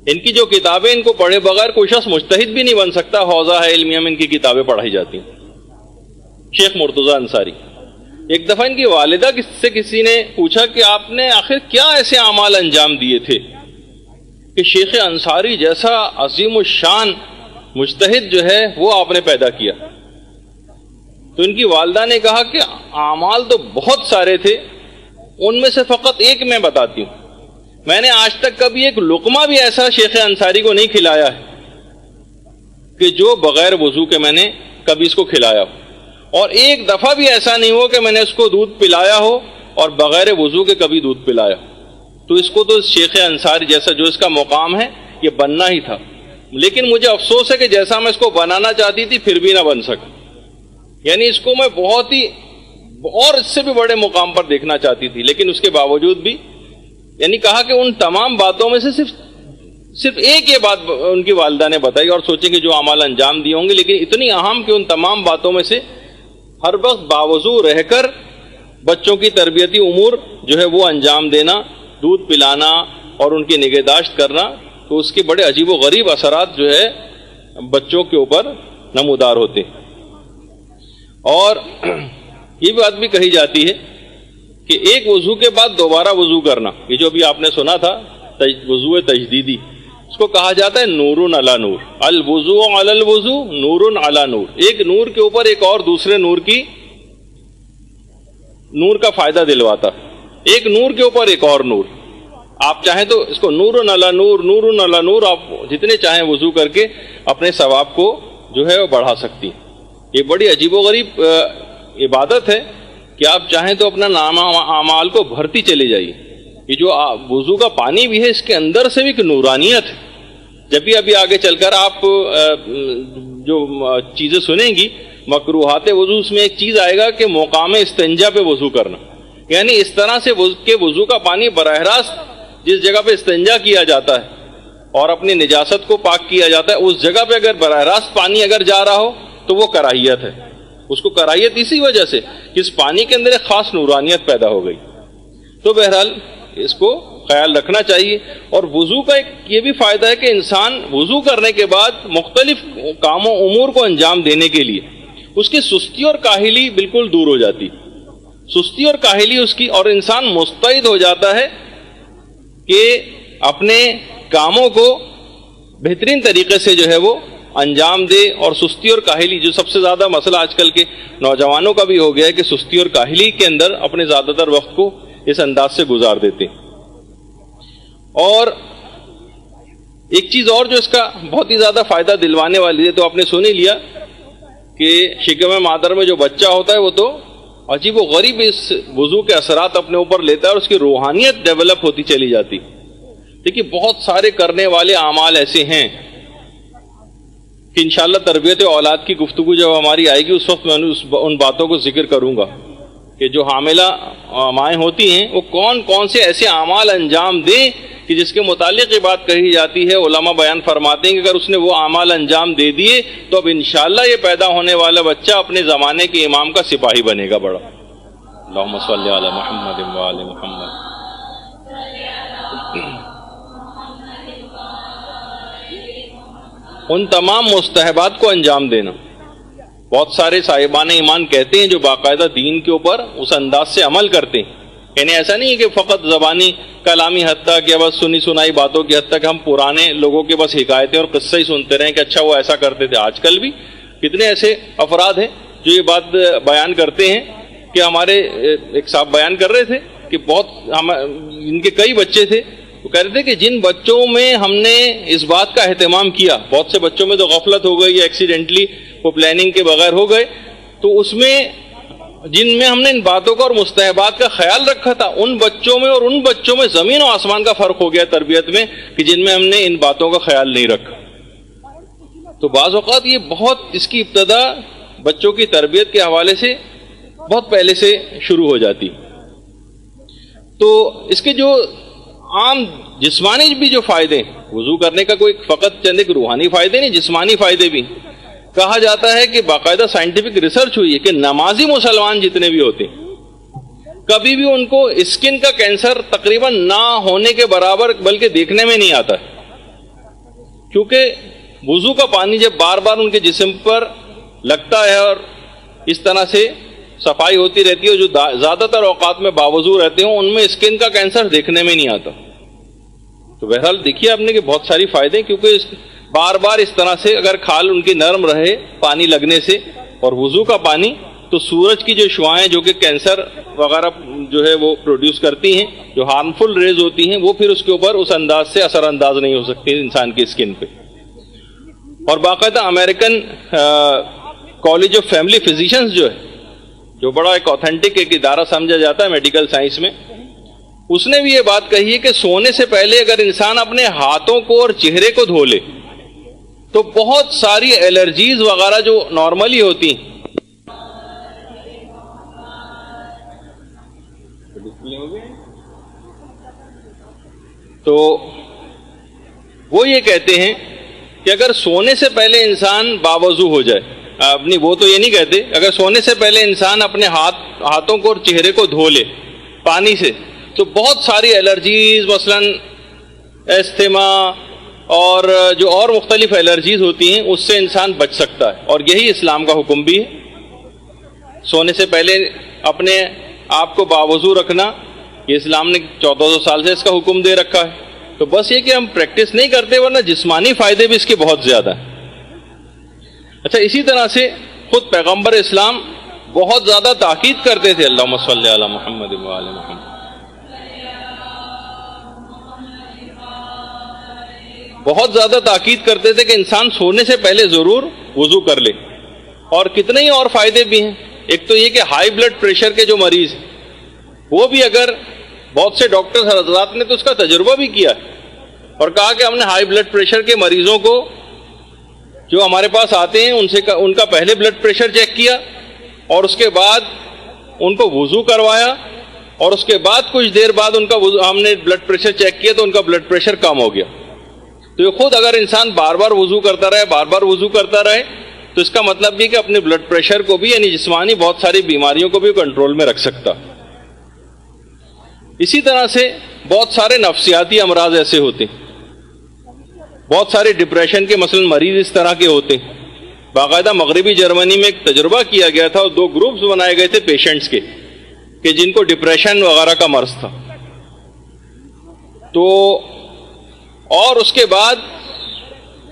ان کی جو کتابیں ان کو پڑھے بغیر کوئی شخص مجتہد بھی نہیں بن سکتا. حوزہ ہے علمیہ میں ان کی کتابیں پڑھائی جاتی ہیں. شیخ مرتضیٰ انصاری، ایک دفعہ ان کی والدہ سے کسی نے پوچھا کہ آپ نے آخر کیا ایسے اعمال انجام دیے تھے کہ شیخ انصاری جیسا عظیم الشان مجتہد جو ہے وہ آپ نے پیدا کیا. تو ان کی والدہ نے کہا کہ اعمال تو بہت سارے تھے، ان میں سے فقط ایک میں بتاتی ہوں. میں نے آج تک کبھی ایک لقمہ بھی ایسا شیخ انصاری کو نہیں کھلایا ہے کہ جو بغیر وضو کے میں نے کبھی اس کو کھلایا ہو، اور ایک دفعہ بھی ایسا نہیں ہو کہ میں نے اس کو دودھ پلایا ہو اور بغیر وضو کے کبھی دودھ پلایا ہو. تو اس کو تو شیخ انصاری جیسا جو اس کا مقام ہے یہ بننا ہی تھا. لیکن مجھے افسوس ہے کہ جیسا میں اس کو بنانا چاہتی تھی پھر بھی نہ بن سکا. یعنی اس کو میں بہت ہی اور اس سے بھی بڑے مقام پر دیکھنا چاہتی تھی، لیکن اس کے باوجود بھی یعنی کہا کہ ان تمام باتوں میں سے صرف ایک یہ بات ان کی والدہ نے بتائی، اور سوچیں کہ جو اعمال انجام دیے ہوں گے لیکن اتنی اہم کہ ان تمام باتوں میں سے ہر وقت باوضو رہ کر بچوں کی تربیتی امور جو ہے وہ انجام دینا، دودھ پلانا اور ان کی نگہداشت کرنا. تو اس کے بڑے عجیب و غریب اثرات جو ہے بچوں کے اوپر نمودار ہوتے ہیں. اور یہ بات بھی کہی جاتی ہے کہ ایک وضو کے بعد دوبارہ وضو کرنا، یہ جو بھی آپ نے سنا تھا وضو تجدیدی، اس کو کہا جاتا ہے نور علی نور. الوضو علی الوضو نور علی نور. ایک نور کے اوپر ایک اور دوسرے نور کا فائدہ دلواتا. ایک نور کے اوپر ایک اور نور. آپ چاہیں تو اس کو نور علی نور نور علی نور آپ جتنے چاہیں وضو کر کے اپنے ثواب کو جو ہے وہ بڑھا سکتی. یہ بڑی عجیب و غریب عبادت ہے کہ آپ چاہیں تو اپنا نام اعمال کو بھرتی چلے جائیے. یہ جو وضو کا پانی بھی ہے اس کے اندر سے بھی ایک نورانیت ہے. جب بھی ابھی آگے چل کر آپ جو چیزیں سنیں گی مکروہات وضو، اس میں ایک چیز آئے گا کہ مقام استنجا پہ وضو کرنا. یعنی اس طرح سے کہ وضو کا پانی براہ راست جس جگہ پہ استنجا کیا جاتا ہے اور اپنی نجاست کو پاک کیا جاتا ہے اس جگہ پہ اگر براہ راست پانی اگر جا رہا ہو تو وہ کراہیت ہے. اس کو کراہیت اسی وجہ سے کہ اس پانی کے اندر ایک خاص نورانیت پیدا ہو گئی. تو بہرحال اس کو خیال رکھنا چاہیے. اور وضو کا ایک یہ بھی فائدہ ہے کہ انسان وضو کرنے کے بعد مختلف کاموں امور کو انجام دینے کے لیے اس کی سستی اور کاہلی بالکل دور ہو جاتی. سستی اور کاہلی اس کی، اور انسان مستعد ہو جاتا ہے کہ اپنے کاموں کو بہترین طریقے سے جو ہے وہ انجام دے. اور سستی اور کاہلی جو سب سے زیادہ مسئلہ آج کل کے نوجوانوں کا بھی ہو گیا ہے کہ سستی اور کاہلی کے اندر اپنے زیادہ تر وقت کو اس انداز سے گزار دیتے. اور ایک چیز اور جو اس کا بہت ہی زیادہ فائدہ دلوانے والی ہے، تو آپ نے سن ہی لیا کہ شکم مادر میں جو بچہ ہوتا ہے وہ تو عجیب و غریب اس وضو کے اثرات اپنے اوپر لیتا ہے اور اس کی روحانیت ڈیولپ ہوتی چلی جاتی. دیکھیے بہت سارے کرنے والے اعمال ایسے ہیں کہ انشاءاللہ تربیت اولاد کی گفتگو جب ہماری آئے گی اس وقت میں ان باتوں کو ذکر کروں گا کہ جو حاملہ مائیں ہوتی ہیں وہ کون کون سے ایسے اعمال انجام دیں کہ جس کے متعلق یہ بات کہی جاتی ہے. علماء بیان فرماتے ہیں کہ اگر اس نے وہ اعمال انجام دے دیے تو اب انشاءاللہ یہ پیدا ہونے والا بچہ اپنے زمانے کے امام کا سپاہی بنے گا بڑا. اللہم صلی علی محمد و آل محمد. ان تمام مستحبات کو انجام دینا. بہت سارے صاحبان ایمان کہتے ہیں جو باقاعدہ دین کے اوپر اس انداز سے عمل کرتے ہیں. یعنی ایسا نہیں کہ فقط زبانی کلامی حد تک یا بس سنی سنائی باتوں کی حد تک ہم پرانے لوگوں کے بس حکایتیں اور قصے ہی سنتے رہیں کہ اچھا وہ ایسا کرتے تھے. آج کل بھی کتنے ایسے افراد ہیں جو یہ بات بیان کرتے ہیں کہ ہمارے ایک صاحب بیان کر رہے تھے کہ بہت ان کے کئی بچے تھے. وہ کہہ رہے تھے کہ جن بچوں میں ہم نے اس بات کا اہتمام کیا، بہت سے بچوں میں تو غفلت ہو گئی یا ایکسیڈنٹلی وہ پلاننگ کے بغیر ہو گئے، تو اس میں جن میں ہم نے ان باتوں کا اور مستحبات کا خیال رکھا تھا ان بچوں میں اور ان بچوں میں زمین و آسمان کا فرق ہو گیا تربیت میں کہ جن میں ہم نے ان باتوں کا خیال نہیں رکھا. تو بعض اوقات یہ بہت اس کی ابتدا بچوں کی تربیت کے حوالے سے بہت پہلے سے شروع ہو جاتی. تو اس کے جو عام جسمانی بھی جو فائدے ہیں، وضو کرنے کا کوئی فقط چند ایک روحانی فائدے نہیں، جسمانی فائدے بھی کہا جاتا ہے کہ باقاعدہ سائنٹیفک ریسرچ ہوئی ہے کہ نمازی مسلمان جتنے بھی ہوتے ہیں کبھی بھی ان کو اسکن کا کینسر تقریباً نہ ہونے کے برابر بلکہ دیکھنے میں نہیں آتا، کیونکہ وضو کا پانی جب بار بار ان کے جسم پر لگتا ہے اور اس طرح سے صفائی ہوتی رہتی ہے، جو زیادہ تر اوقات میں باوضو رہتے ہوں ان میں اسکن کا کینسر دیکھنے میں نہیں آتا۔ تو بہرحال دیکھیے آپ نے کہ بہت ساری فائدے ہیں، کیونکہ بار بار اس طرح سے اگر کھال ان کی نرم رہے پانی لگنے سے، اور وضو کا پانی تو سورج کی جو شعاعیں جو کہ کینسر وغیرہ جو ہے وہ پروڈیوس کرتی ہیں، جو ہارمفل ریز ہوتی ہیں، وہ پھر اس کے اوپر اس انداز سے اثر انداز نہیں ہو سکتی انسان کی اسکن پہ۔ اور باقاعدہ American college of family physicians جو ہے، جو بڑا ایک اوتھینٹک ایک ادارہ سمجھا جاتا ہے میڈیکل سائنس میں، اس نے بھی یہ بات کہی ہے کہ سونے سے پہلے اگر انسان اپنے ہاتھوں کو اور چہرے کو دھو لے تو بہت ساری الرجیز وغیرہ جو نارملی ہوتی ہیں، تو وہ یہ کہتے ہیں کہ اگر سونے سے پہلے انسان باوضو ہو جائے، اپنی وہ تو یہ نہیں کہتے، اگر سونے سے پہلے انسان اپنے ہاتھوں کو اور چہرے کو دھو لے پانی سے تو بہت ساری الرجیز، مثلا استھما اور جو اور مختلف الرجیز ہوتی ہیں اس سے انسان بچ سکتا ہے۔ اور یہی اسلام کا حکم بھی ہے، سونے سے پہلے اپنے آپ کو باوضو رکھنا، یہ اسلام نے 1400 سال سے اس کا حکم دے رکھا ہے۔ تو بس یہ کہ ہم پریکٹس نہیں کرتے، ورنہ جسمانی فائدے بھی اس کے بہت زیادہ ہیں۔ اچھا، اسی طرح سے خود پیغمبر اسلام بہت زیادہ تاکید کرتے تھے، اللہم صلی علی محمد و آل محمد، بہت زیادہ تاکید کرتے تھے کہ انسان سونے سے پہلے ضرور وضو کر لے۔ اور کتنے ہی اور فائدے بھی ہیں۔ ایک تو یہ کہ ہائی بلڈ پریشر کے جو مریض ہیں وہ بھی، اگر بہت سے ڈاکٹر حضرات نے تو اس کا تجربہ بھی کیا ہے اور کہا کہ ہم نے ہائی بلڈ پریشر کے مریضوں کو جو ہمارے پاس آتے ہیں ان کا پہلے بلڈ پریشر چیک کیا اور اس کے بعد ان کو وضو کروایا، اور اس کے بعد کچھ دیر بعد ہم نے بلڈ پریشر چیک کیا تو ان کا بلڈ پریشر کم ہو گیا۔ تو یہ خود اگر انسان بار بار وضو کرتا رہے تو اس کا مطلب بھی کہ اپنے بلڈ پریشر کو بھی، یعنی جسمانی بہت ساری بیماریوں کو بھی کنٹرول میں رکھ سکتا۔ اسی طرح سے بہت سارے نفسیاتی امراض ایسے ہوتے ہیں، بہت سارے ڈپریشن کے مثلا مریض اس طرح کے ہوتے ہیں۔ باقاعدہ مغربی جرمنی میں ایک تجربہ کیا گیا تھا اور 2 گروپس بنائے گئے تھے پیشنٹس کے کہ جن کو ڈپریشن وغیرہ کا مرض تھا، تو اور اس کے بعد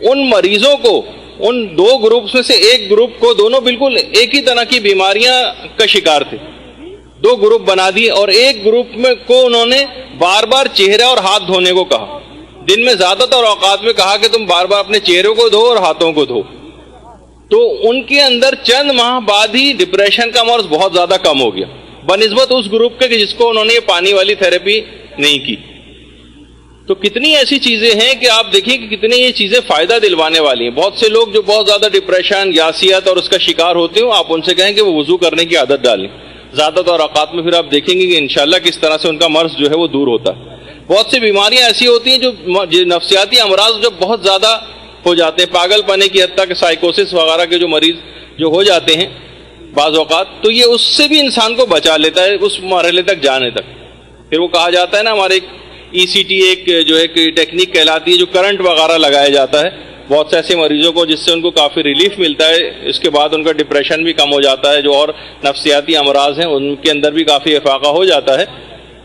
ان مریضوں کو، ان 2 گروپس میں سے ایک گروپ کو، دونوں بالکل ایک ہی طرح کی بیماریاں کا شکار تھے، 2 گروپ بنا دیے، اور ایک گروپ میں کو انہوں نے بار بار چہرہ اور ہاتھ دھونے کو کہا، دن میں زیادہ تر اوقات میں کہا کہ تم بار بار اپنے چہرے کو دھو اور ہاتھوں کو دھو۔ تو ان کے اندر چند ماہ بعد ہی ڈپریشن کا مرض بہت زیادہ کم ہو گیا بنسبت اس گروپ کے جس کو انہوں نے یہ پانی والی تھراپی نہیں کی۔ تو کتنی ایسی چیزیں ہیں کہ آپ دیکھیں کہ کتنی یہ چیزیں فائدہ دلوانے والی ہیں۔ بہت سے لوگ جو بہت زیادہ ڈپریشن، یاسیت اور اس کا شکار ہوتے ہوں، آپ ان سے کہیں کہ وہ وضو کرنے کی عادت ڈالیں، زیادہ تر اوقات میں پھر آپ دیکھیں گے کہ انشاءاللہ کس طرح سے ان کا مرض جو ہے وہ دور ہوتا ہے۔ بہت سی بیماریاں ایسی ہوتی ہیں جو نفسیاتی امراض جو بہت زیادہ ہو جاتے ہیں، پاگل پنے کی حد تک سائیکوسس وغیرہ کے جو مریض جو ہو جاتے ہیں بعض اوقات، تو یہ اس سے بھی انسان کو بچا لیتا ہے اس مرحلے تک جانے تک۔ پھر وہ کہا جاتا ہے نا، ہمارے ECT ایک جو ایک ٹیکنیک کہلاتی ہے، جو کرنٹ وغیرہ لگایا جاتا ہے بہت سے ایسے مریضوں کو، جس سے ان کو کافی ریلیف ملتا ہے، اس کے بعد ان کا ڈپریشن بھی کم ہو جاتا ہے، جو اور نفسیاتی امراض ہیں ان کے اندر بھی کافی افاقہ ہو جاتا ہے۔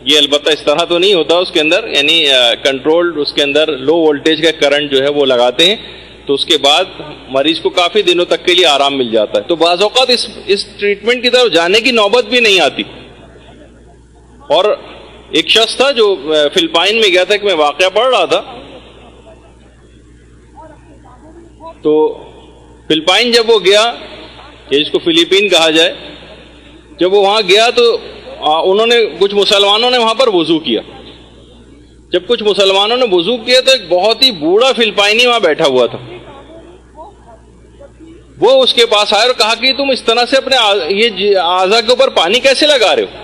یہ البتہ اس طرح تو نہیں ہوتا، اس کے اندر یعنی کنٹرولڈ، اس کے اندر لو وولٹیج کا کرنٹ جو ہے وہ لگاتے ہیں، تو اس کے بعد مریض کو کافی دنوں تک کے لیے آرام مل جاتا ہے۔ تو بعض اوقات اس ٹریٹمنٹ کی طرف جانے کی نوبت بھی نہیں آتی۔ اور ایک شخص تھا جو فلپائن میں گیا تھا، کہ میں واقعہ پڑھ رہا تھا، تو فلپائن جب وہ گیا، جس کو فلیپین کہا جائے، جب وہ وہاں گیا تو انہوں نے کچھ مسلمانوں نے وہاں پر وضو کیا۔ جب کچھ مسلمانوں نے وضو کیا تو ایک بہت ہی بوڑھا فلپائنی وہاں بیٹھا ہوا تھا، وہ اس کے پاس آئے اور کہا کہ تم اس طرح سے اپنے یہ اعضاء کے اوپر پانی کیسے لگا رہے ہو؟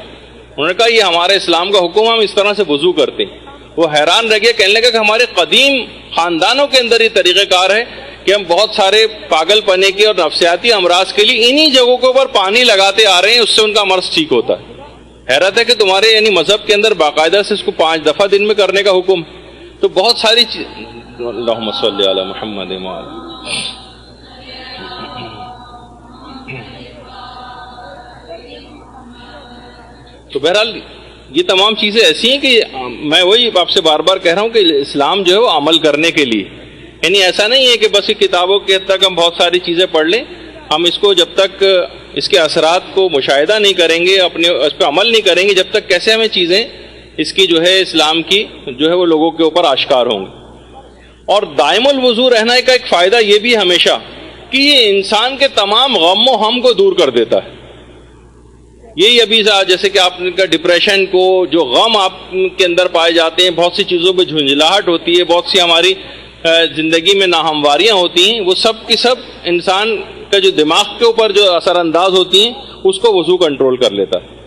انہوں نے کہا یہ ہمارے اسلام کا حکم، ہم اس طرح سے وضو کرتے ہیں۔ وہ حیران رہ گیا، کہنے لگا کہ ہمارے قدیم خاندانوں کے اندر یہ طریقہ کار ہے کہ ہم بہت سارے پاگل پنے کے اور نفسیاتی امراض کے لیے انہی جگہوں کے اوپر پانی لگاتے آ رہے ہیں، اس سے ان کا مرض ٹھیک ہوتا ہے۔ حیرت ہے کہ تمہارے یعنی مذہب کے اندر باقاعدہ سے اس کو 5 دفعہ دن میں کرنے کا حکم، تو بہت ساری اللہم صلی علی محمد تو بہرحال یہ تمام چیزیں ایسی ہیں کہ میں وہی آپ سے بار بار کہہ رہا ہوں کہ اسلام جو ہے وہ عمل کرنے کے لیے، یعنی ایسا نہیں ہے کہ بس یہ کتابوں کے حد تک ہم بہت ساری چیزیں پڑھ لیں، ہم اس کو جب تک اس کے اثرات کو مشاہدہ نہیں کریں گے، اپنے اس پہ عمل نہیں کریں گے، جب تک کیسے ہمیں چیزیں اس کی جو ہے اسلام کی جو ہے وہ لوگوں کے اوپر آشکار ہوں گے۔ اور دائم الوضو رہنا کا ایک فائدہ یہ بھی ہمیشہ کہ یہ انسان کے تمام غم و ہم کو دور کر دیتا ہے۔ یہی ابھی جیسے کہ آپ کا ڈپریشن کو جو غم آپ کے اندر پائے جاتے ہیں، بہت سی چیزوں پہ جھنجھلاہٹ ہوتی ہے، بہت سی ہماری زندگی میں ناہمواریاں ہوتی ہیں، وہ سب کی سب انسان کا جو دماغ کے اوپر جو اثر انداز ہوتی ہیں اس کو وضو کنٹرول کر لیتا ہے۔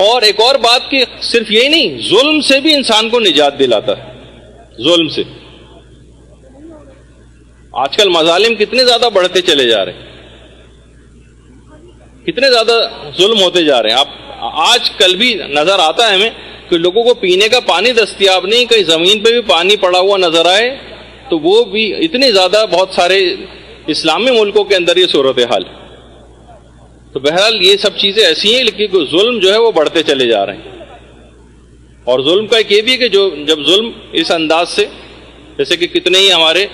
اور ایک اور بات کہ صرف یہی نہیں، ظلم سے بھی انسان کو نجات دلاتا ہے۔ ظلم سے آج کل مظالم کتنے زیادہ بڑھتے چلے جا رہے ہیں، کتنے زیادہ ظلم ہوتے جا رہے ہیں۔ آپ آج کل بھی نظر آتا ہے ہمیں کہ لوگوں کو پینے کا پانی دستیاب نہیں، کہیں زمین پہ بھی پانی پڑا ہوا نظر آئے تو وہ بھی اتنی زیادہ بہت سارے اسلامی ملکوں کے اندر یہ صورتحال۔ تو بہرحال یہ سب چیزیں ایسی ہیں، لیکن ظلم جو ہے وہ بڑھتے چلے جا رہے ہیں۔ اور ظلم کا ایک یہ بھی ہے کہ جب ظلم اس انداز سے، جیسے کہ کتنے ہی ہمارے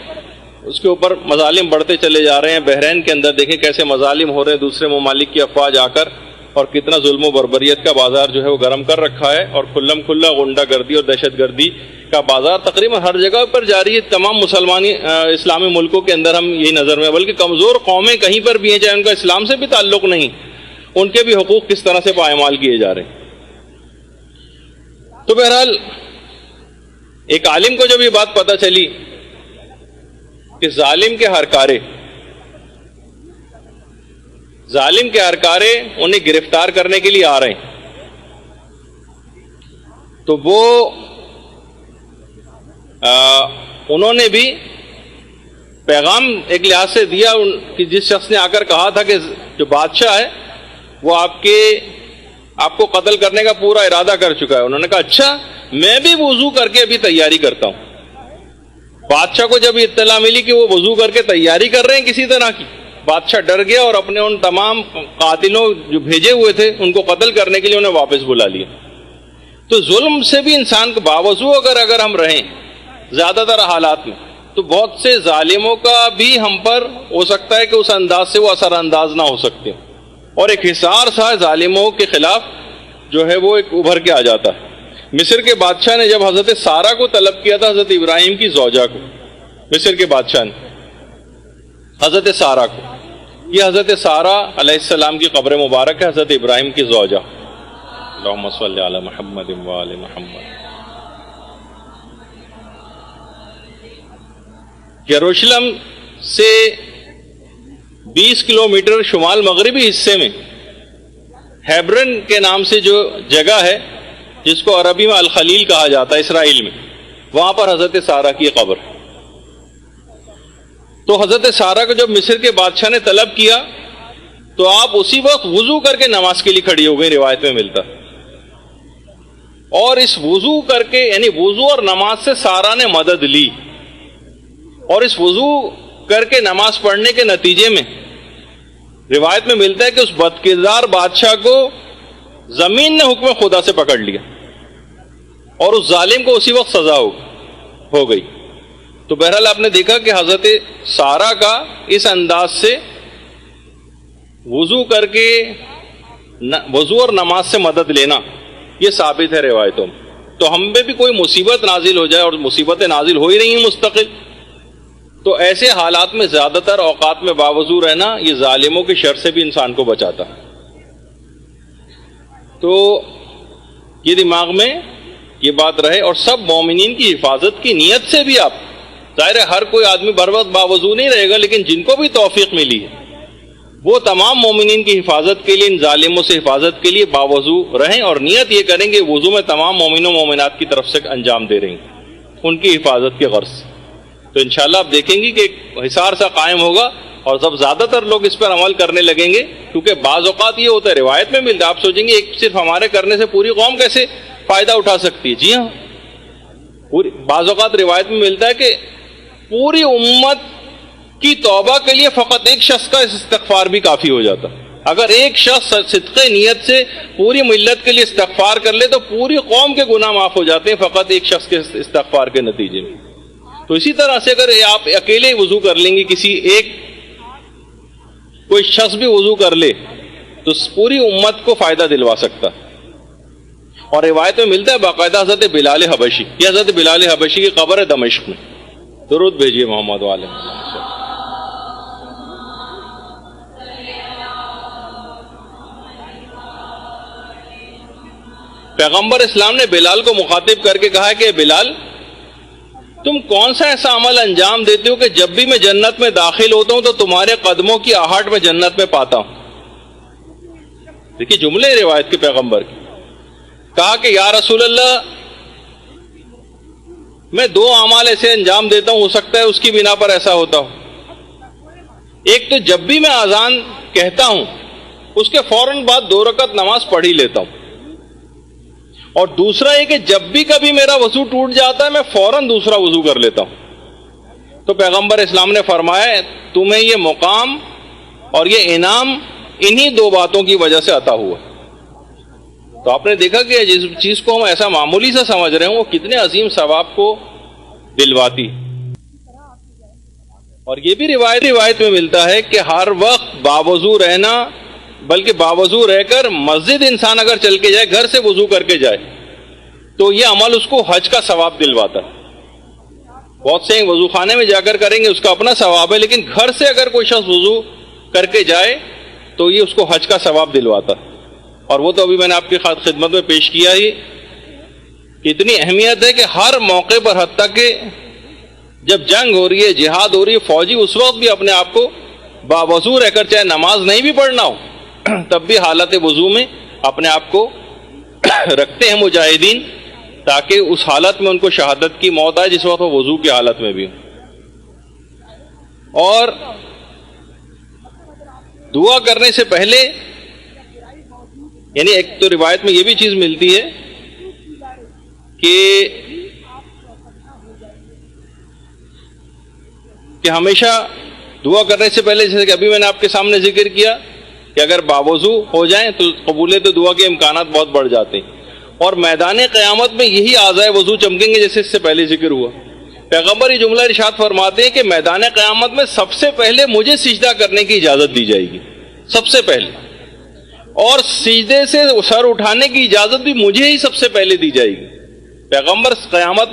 اس کے اوپر مظالم بڑھتے چلے جا رہے ہیں، بحرین کے اندر دیکھیں کیسے مظالم ہو رہے ہیں، دوسرے ممالک کی افواج آ کر، اور کتنا ظلم و بربریت کا بازار جو ہے وہ گرم کر رکھا ہے، اور کھلم کھلا غنڈہ گردی اور دہشت گردی کا بازار تقریباً ہر جگہ پر جاری ہے۔ تمام مسلمانی اسلامی ملکوں کے اندر ہم یہی نظر میں، بلکہ کمزور قومیں کہیں پر بھی ہیں، چاہے ان کا اسلام سے بھی تعلق نہیں، ان کے بھی حقوق کس طرح سے پائمال کیے جا رہے ہیں۔ تو بہرحال ایک عالم کو جب یہ بات پتہ چلی کہ ظالم کے ہرکارے انہیں گرفتار کرنے کے لیے آ رہے ہیں، تو وہ انہوں نے بھی پیغام ایک لحاظ سے دیا کہ جس شخص نے آ کر کہا تھا کہ جو بادشاہ ہے وہ آپ کو قتل کرنے کا پورا ارادہ کر چکا ہے، انہوں نے کہا اچھا، میں بھی وضو کر کے ابھی تیاری کرتا ہوں۔ بادشاہ کو جب اطلاع ملی کہ وہ وضو کر کے تیاری کر رہے ہیں کسی طرح کی، بادشاہ ڈر گیا اور اپنے ان تمام قاتلوں جو بھیجے ہوئے تھے ان کو قتل کرنے کے لیے انہیں واپس بلا لیا۔ تو ظلم سے بھی انسان کو باوضو اگر ہم رہیں زیادہ تر حالات میں، تو بہت سے ظالموں کا بھی ہم پر ہو سکتا ہے کہ اس انداز سے وہ اثر انداز نہ ہو سکتے، اور ایک حصار سا ظالموں کے خلاف جو ہے وہ ایک ابھر کے آ جاتا ہے۔ مصر کے بادشاہ نے جب حضرت سارہ کو طلب کیا تھا، حضرت ابراہیم کی زوجہ کو، مصر کے بادشاہ نے حضرت سارہ کو، یہ حضرت سارہ علیہ السلام کی قبر مبارک ہے، حضرت ابراہیم کی زوجہ، اللہم صلی علی محمد وآل محمد۔ یروشلم سے 20 کلومیٹر شمال مغربی حصے میں ہیبرن کے نام سے جو جگہ ہے، جس کو عربی میں الخلیل کہا جاتا ہے اسرائیل میں، وہاں پر حضرت سارہ کی قبر۔ تو حضرت سارہ کو جب مصر کے بادشاہ نے طلب کیا تو آپ اسی وقت وضو کر کے نماز کے لیے کھڑی ہو گئی، روایت میں ملتا۔ اور اس وضو کر کے یعنی وضو اور نماز سے سارہ نے مدد لی، اور اس وضو کر کے نماز پڑھنے کے نتیجے میں روایت میں ملتا ہے کہ اس بدکردار بادشاہ کو زمین نے حکم خدا سے پکڑ لیا، اور اس ظالم کو اسی وقت سزا ہو گئی۔ تو بہرحال آپ نے دیکھا کہ حضرت سارہ کا اس انداز سے وضو کر کے وضو اور نماز سے مدد لینا یہ ثابت ہے روایتوں میں۔ تو ہم پہ بھی کوئی مصیبت نازل ہو جائے، اور مصیبتیں نازل ہو ہی رہی ہیں مستقل، تو ایسے حالات میں زیادہ تر اوقات میں باوضو رہنا یہ ظالموں کی شر سے بھی انسان کو بچاتا ہے۔ تو یہ دماغ میں یہ بات رہے، اور سب مومنین کی حفاظت کی نیت سے بھی آپ، ظاہر ہے ہر کوئی آدمی بر وقت باوضو نہیں رہے گا، لیکن جن کو بھی توفیق ملی ہے وہ تمام مومنین کی حفاظت کے لیے، ان ظالموں سے حفاظت کے لیے باوضو رہیں، اور نیت یہ کریں کہ وضو میں تمام مومنوں مومنات کی طرف سے انجام دے رہی ہیں ان کی حفاظت کے غرض سے. تو انشاءاللہ آپ دیکھیں گی کہ ایک حصار سا قائم ہوگا، اور جب زیادہ تر لوگ اس پر عمل کرنے لگیں گے، کیونکہ بعض اوقات یہ ہوتا ہے روایت میں ملتا ہے، آپ سوچیں گے ایک صرف ہمارے کرنے سے پوری قوم کیسے فائدہ اٹھا سکتی ہے؟ جی ہاں، بعض اوقات روایت میں ملتا ہے کہ پوری امت کی توبہ کے لیے فقط ایک شخص کا استغفار بھی کافی ہو جاتا. اگر ایک شخص صدق نیت سے پوری ملت کے لیے استغفار کر لے تو پوری قوم کے گناہ معاف ہو جاتے ہیں فقط ایک شخص کے استغفار کے نتیجے میں. تو اسی طرح سے اگر آپ اکیلے وضو کر لیں گے، کسی ایک کوئی شخص بھی وضو کر لے تو پوری امت کو فائدہ دلوا سکتا. اور روایت میں ملتا ہے باقاعدہ حضرت بلال حبشی، یہ حضرت بلال حبشی کی قبر ہے دمشق میں. درود بھیجیے محمد والے. پیغمبر اسلام نے بلال کو مخاطب کر کے کہا کہ بلال، تم کون سا ایسا عمل انجام دیتے ہو کہ جب بھی میں جنت میں داخل ہوتا ہوں تو تمہارے قدموں کی آہٹ میں جنت میں پاتا ہوں. دیکھیے جملے روایت کے پیغمبر کی. کہا کہ یا رسول اللہ، میں 2 اعمال ایسے انجام دیتا ہوں، ہو سکتا ہے اس کی بنا پر ایسا ہوتا ہو. ایک تو جب بھی میں اذان کہتا ہوں اس کے فوراً بعد 2 رکعت نماز پڑھ ہی لیتا ہوں، اور دوسرا یہ کہ جب بھی کبھی میرا وضو ٹوٹ جاتا ہے میں فوراً دوسرا وضو کر لیتا ہوں. تو پیغمبر اسلام نے فرمایا تمہیں یہ مقام اور یہ انعام انہی 2 باتوں کی وجہ سے عطا ہوا. تو آپ نے دیکھا کہ جس چیز کو ہم ایسا معمولی سا سمجھ رہے ہیں وہ کتنے عظیم ثواب کو دلواتی. اور یہ بھی روایت میں ملتا ہے کہ ہر وقت باوضو رہنا، بلکہ باوضو رہ کر مسجد انسان اگر چل کے جائے، گھر سے وضو کر کے جائے، تو یہ عمل اس کو حج کا ثواب دلواتا ہے. بہت سے وضو خانے میں جا کر کریں گے اس کا اپنا ثواب ہے، لیکن گھر سے اگر کوئی شخص وضو کر کے جائے تو یہ اس کو حج کا ثواب دلواتا ہے. اور وہ تو ابھی میں نے آپ کی خدمت میں پیش کیا ہی کہ اتنی اہمیت ہے کہ ہر موقع پر، حتیٰ کہ جب جنگ ہو رہی ہے، جہاد ہو رہی ہے، فوجی اس وقت بھی اپنے آپ کو باوضو رہ کر، چاہے نماز نہیں بھی پڑھنا ہو تب بھی حالت وضو میں اپنے آپ کو رکھتے ہیں مجاہدین، تاکہ اس حالت میں ان کو شہادت کی موت آئے جس وقت وہ وضو کی حالت میں بھی ہو. اور دعا کرنے سے پہلے، یعنی ایک تو روایت میں یہ بھی چیز ملتی ہے کہ ہمیشہ دعا کرنے سے پہلے، جیسے کہ ابھی میں نے آپ کے سامنے ذکر کیا کہ اگر باوضو ہو جائیں تو قبولیت دعا کے امکانات بہت بڑھ جاتے ہیں. اور میدان قیامت میں یہی اعضائے وضو چمکیں گے جیسے اس سے پہلے ذکر ہوا. پیغمبر یہ جملہ ارشاد فرماتے ہیں کہ میدان قیامت میں سب سے پہلے مجھے سجدہ کرنے کی اجازت دی جائے گی، سب سے پہلے، اور سجدے سے سر اٹھانے کی اجازت بھی مجھے ہی سب سے پہلے دی جائے گی. پیغمبر قیامت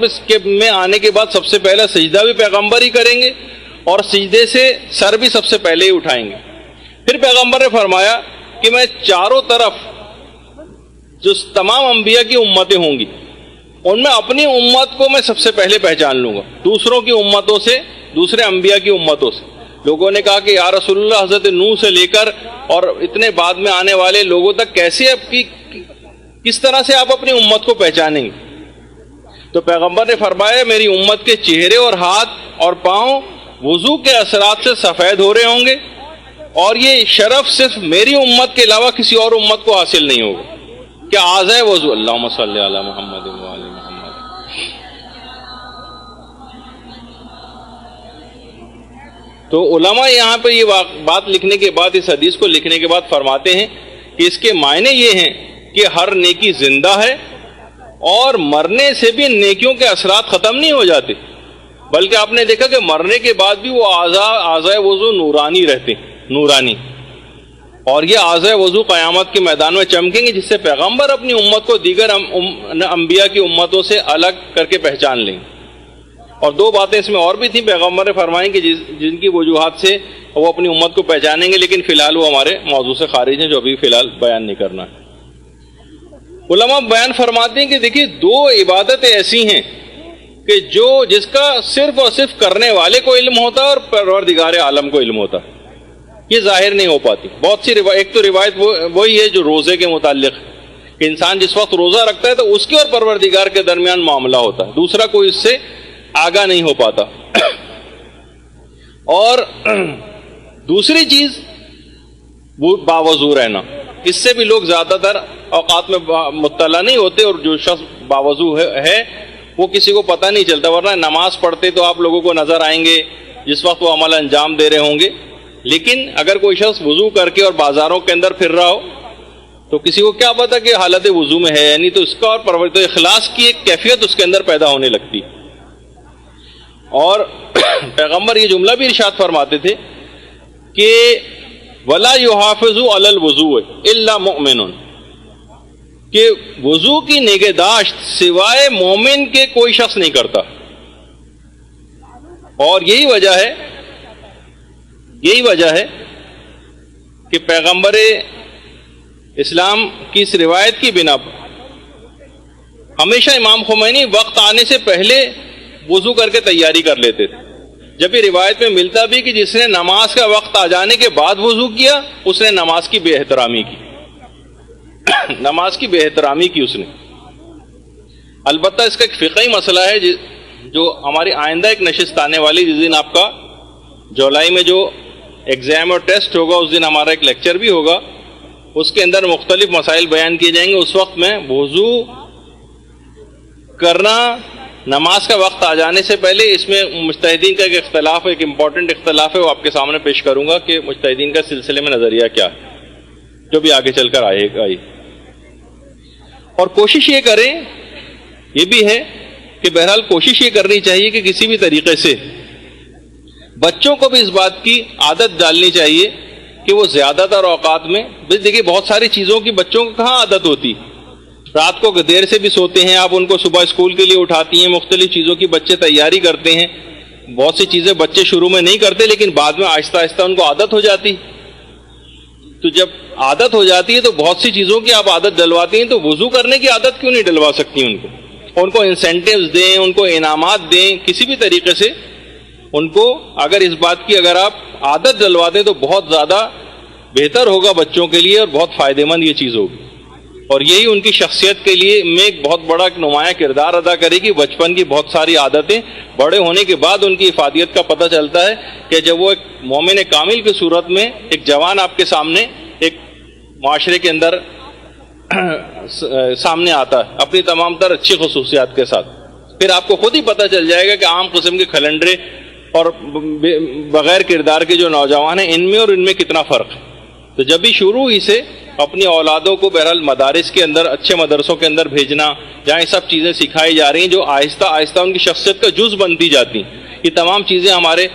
میں آنے کے بعد سب سے پہلا سجدہ بھی پیغمبر ہی کریں گے، اور سجدے سے سر بھی سب سے پہلے ہی اٹھائیں گے. پھر پیغمبر نے فرمایا کہ میں چاروں طرف جو تمام انبیاء کی امتیں ہوں گی ان میں اپنی امت کو میں سب سے پہلے پہچان لوں گا دوسروں کی امتوں سے، دوسرے انبیاء کی امتوں سے. لوگوں نے کہا کہ یا رسول اللہ، حضرت نوح سے لے کر اور اتنے بعد میں آنے والے لوگوں تک کیسے کس طرح سے آپ اپنی امت کو پہچانیں گے؟ تو پیغمبر نے فرمایا میری امت کے چہرے اور ہاتھ اور پاؤں وضو کے اثرات سے سفید ہو رہے ہوں گے، اور یہ شرف صرف میری امت کے علاوہ کسی اور امت کو حاصل نہیں ہوگا کہ اعضائے وضو، اللہم صلی علی محمد وآل محمد. تو علماء یہاں پہ یہ بات لکھنے کے بعد، اس حدیث کو لکھنے کے بعد فرماتے ہیں کہ اس کے معنی یہ ہیں کہ ہر نیکی زندہ ہے، اور مرنے سے بھی نیکیوں کے اثرات ختم نہیں ہو جاتے، بلکہ آپ نے دیکھا کہ مرنے کے بعد بھی وہ اعضائے وضو نورانی رہتے ہیں، نورانی. اور یہ اعضائے وضو قیامت کے میدان میں چمکیں گے، جس سے پیغمبر اپنی امت کو دیگر انبیاء کی امتوں سے الگ کر کے پہچان لیں. اور 2 باتیں اس میں اور بھی تھیں، پیغمبر نے فرمائیں کہ جن کی وجوہات سے وہ اپنی امت کو پہچانیں گے، لیکن فی الحال وہ ہمارے موضوع سے خارج ہیں جو ابھی فی الحال بیان نہیں کرنا ہے. علماء بیان فرماتے ہیں کہ دیکھیے 2 عبادتیں ایسی ہیں کہ جس کا صرف اور صرف کرنے والے کو علم ہوتا ہے اور پروردگار عالم کو علم ہوتا ہے. یہ ظاہر نہیں ہو پاتی. بہت سی ایک تو روایت وہی ہے جو روزے کے متعلق کہ انسان جس وقت روزہ رکھتا ہے تو اس کے اور پروردگار کے درمیان معاملہ ہوتا ہے, دوسرا کوئی اس سے آگاہ نہیں ہو پاتا. اور دوسری چیز وہ باوضو رہنا, اس سے بھی لوگ زیادہ تر اوقات میں مطلع نہیں ہوتے, اور جو شخص باوضو ہے وہ کسی کو پتہ نہیں چلتا, ورنہ نماز پڑھتے تو آپ لوگوں کو نظر آئیں گے جس وقت وہ عمل انجام دے رہے ہوں گے. لیکن اگر کوئی شخص وضو کر کے اور بازاروں کے اندر پھر رہا ہو تو کسی کو کیا پتا کہ حالت وضو میں ہے, یعنی تو اس کا اور تو اخلاص کی ایک کیفیت اس کے اندر پیدا ہونے لگتی. اور پیغمبر یہ جملہ بھی ارشاد فرماتے تھے کہ وَلَا يُحَافِظُ عَلَى الْوُضُوءِ إِلَّا مُؤْمِنٌ, کہ وضو کی نگہداشت سوائے مومن کے کوئی شخص نہیں کرتا. اور یہی وجہ ہے کہ پیغمبر اسلام کی اس روایت کی بنا پر ہمیشہ امام خمینی وقت آنے سے پہلے وضو کر کے تیاری کر لیتے تھے. جب یہ روایت میں ملتا بھی کہ جس نے نماز کا وقت آ جانے کے بعد وضو کیا اس نے نماز کی بے احترامی کی, نماز کی بے احترامی کی اس نے. البتہ اس کا ایک فقہی مسئلہ ہے جو ہماری آئندہ ایک نشست آنے والی, جس دن آپ کا جولائی میں جو ایگزام اور ٹیسٹ ہوگا اس دن ہمارا ایک لیکچر بھی ہوگا, اس کے اندر مختلف مسائل بیان کیے جائیں گے. اس وقت میں وضو کرنا نماز کا وقت آ جانے سے پہلے, اس میں مجتہدین کا ایک اختلاف ہے, ایک امپورٹنٹ اختلاف ہے, وہ آپ کے سامنے پیش کروں گا کہ مجتہدین کا سلسلے میں نظریہ کیا ہے, جو بھی آگے چل کر آئے گا. اور کوشش یہ کریں, یہ بھی ہے کہ بہرحال کوشش یہ کرنی چاہیے کہ کسی بھی طریقے سے بچوں کو بھی اس بات کی عادت ڈالنی چاہیے کہ وہ زیادہ تر اوقات میں, دیکھیے بہت ساری چیزوں کی بچوں کو کہاں عادت ہوتی, رات کو دیر سے بھی سوتے ہیں, آپ ان کو صبح اسکول کے لیے اٹھاتی ہیں, مختلف چیزوں کی بچے تیاری کرتے ہیں, بہت سی چیزیں بچے شروع میں نہیں کرتے لیکن بعد میں آہستہ آہستہ ان کو عادت ہو جاتی. تو جب عادت ہو جاتی ہے تو بہت سی چیزوں کی آپ عادت ڈلواتی ہیں, تو وضو کرنے کی عادت کیوں نہیں ڈلوا سکتی ان کو انسینٹیوز دیں, ان کو انعامات دیں, کسی بھی طریقے سے ان کو اگر اس بات کی اگر آپ عادت ڈلوا دیں تو بہت زیادہ بہتر ہوگا بچوں کے لیے اور بہت فائدہ مند یہ چیز ہوگی. اور یہی ان کی شخصیت کے لیے میں ایک بہت بڑا نمایاں کردار ادا کرے گی. بچپن کی بہت ساری عادتیں بڑے ہونے کے بعد ان کی افادیت کا پتہ چلتا ہے کہ جب وہ ایک مومن کامل کی صورت میں ایک جوان آپ کے سامنے ایک معاشرے کے اندر سامنے آتا ہے اپنی تمام تر اچھی خصوصیات کے ساتھ, پھر آپ کو خود ہی پتہ چل جائے گا کہ عام قسم کے کھلنڈرے اور بغیر کردار کے جو نوجوان ہیں ان میں اور ان میں کتنا فرق ہے. تو جب بھی شروع ہی سے اپنی اولادوں کو بہرحال مدارس کے اندر, اچھے مدرسوں کے اندر بھیجنا جہاں یہ سب چیزیں سکھائی جا رہی ہیں جو آہستہ آہستہ ان کی شخصیت کا جز بنتی جاتی ہیں. یہ تمام چیزیں ہمارے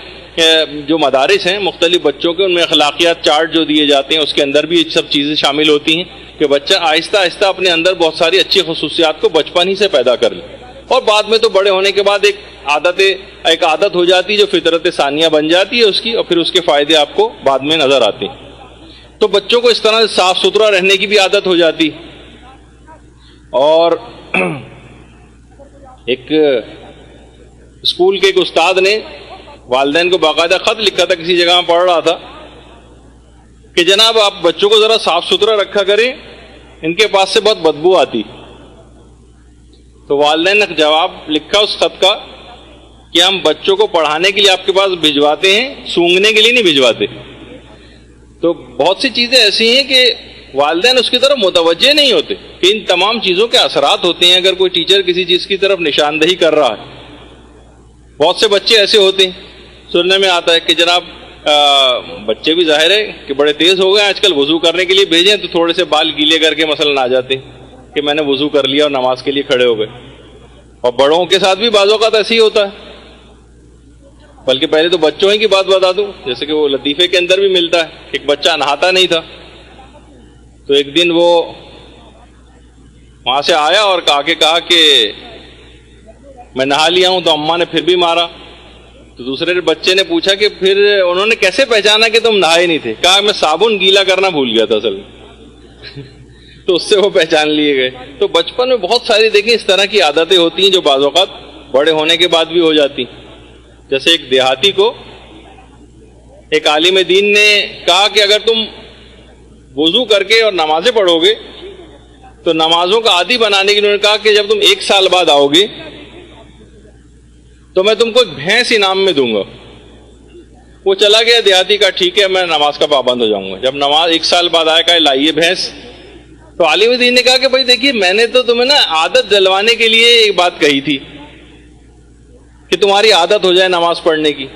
جو مدارس ہیں مختلف بچوں کے, ان میں اخلاقیات چارٹ جو دیے جاتے ہیں اس کے اندر بھی یہ سب چیزیں شامل ہوتی ہیں کہ بچہ آہستہ آہستہ اپنے اندر بہت ساری اچھی خصوصیات کو بچپن ہی سے پیدا کر لے, اور بعد میں تو بڑے ہونے کے بعد ایک عادت ہو جاتی ہے جو فطرت ثانیہ بن جاتی ہے اس کی, اور پھر اس کے فائدے آپ کو بعد میں نظر آتے ہیں. تو بچوں کو اس طرح سے صاف ستھرا رہنے کی بھی عادت ہو جاتی. اور ایک اسکول کے ایک استاد نے والدین کو باقاعدہ خط لکھا تھا, کسی جگہ میں پڑھ رہا تھا کہ جناب آپ بچوں کو ذرا صاف ستھرا رکھا کریں, ان کے پاس سے بہت بدبو آتی. تو والدین نے جواب لکھا اس خط کا کہ ہم بچوں کو پڑھانے کے لیے آپ کے پاس بھجواتے ہیں, سونگھنے کے لیے نہیں بھجواتے. تو بہت سی چیزیں ایسی ہیں کہ والدین اس کی طرف متوجہ نہیں ہوتے کہ ان تمام چیزوں کے اثرات ہوتے ہیں. اگر کوئی ٹیچر کسی چیز کی طرف نشاندہی کر رہا ہے, بہت سے بچے ایسے ہوتے ہیں سننے میں آتا ہے کہ جناب بچے بھی ظاہر ہے کہ بڑے تیز ہو گئے آج کل, وضو کرنے کے لیے بھیجیں تو تھوڑے سے بال گیلے کر کے مثلاً آ جاتے ہیں کہ میں نے وضو کر لیا اور نماز کے لیے کھڑے ہو گئے. اور بڑوں کے ساتھ بھی بعض اوقات ایسے ہی ہوتا ہے. بلکہ پہلے تو بچوں ہی کی بات بتا دوں, جیسے کہ وہ لطیفے کے اندر بھی ملتا ہے کہ ایک بچہ نہاتا نہیں تھا, تو ایک دن وہ وہاں سے آیا اور کہا کہ میں نہا لیا ہوں, تو اماں نے پھر بھی مارا. تو دوسرے بچے نے پوچھا کہ پھر انہوں نے کیسے پہچانا کہ تم نہائے نہیں تھے؟ کہا میں صابن گیلا کرنا بھول گیا تھا اصل میں. تو اس سے وہ پہچان لیے گئے. تو بچپن میں بہت ساری دیکھیں اس طرح کی عادتیں ہوتی ہیں جو بعض اوقات بڑے ہونے کے بعد بھی ہو جاتی. جیسے ایک دیہاتی کو ایک عالم دین نے کہا کہ اگر تم وضو کر کے اور نمازیں پڑھو گے تو نمازوں کا عادی بنانے کے لیے انہوں نے کہا کہ جب تم 1 سال بعد آؤ گے تو میں تم کو ایک بھینس انعام میں دوں گا. وہ چلا گیا دیہاتی کا ٹھیک ہے میں نماز کا پابند ہو جاؤں گا. جب نماز 1 سال بعد آیا کہ لائیے بھینس, تو عالم دین نے کہا کہ بھائی دیکھیے میں نے تو تمہیں نا عادت دلوانے کے لیے ایک بات کہی تھی کہ تمہاری عادت ہو جائے نماز پڑھنے کی.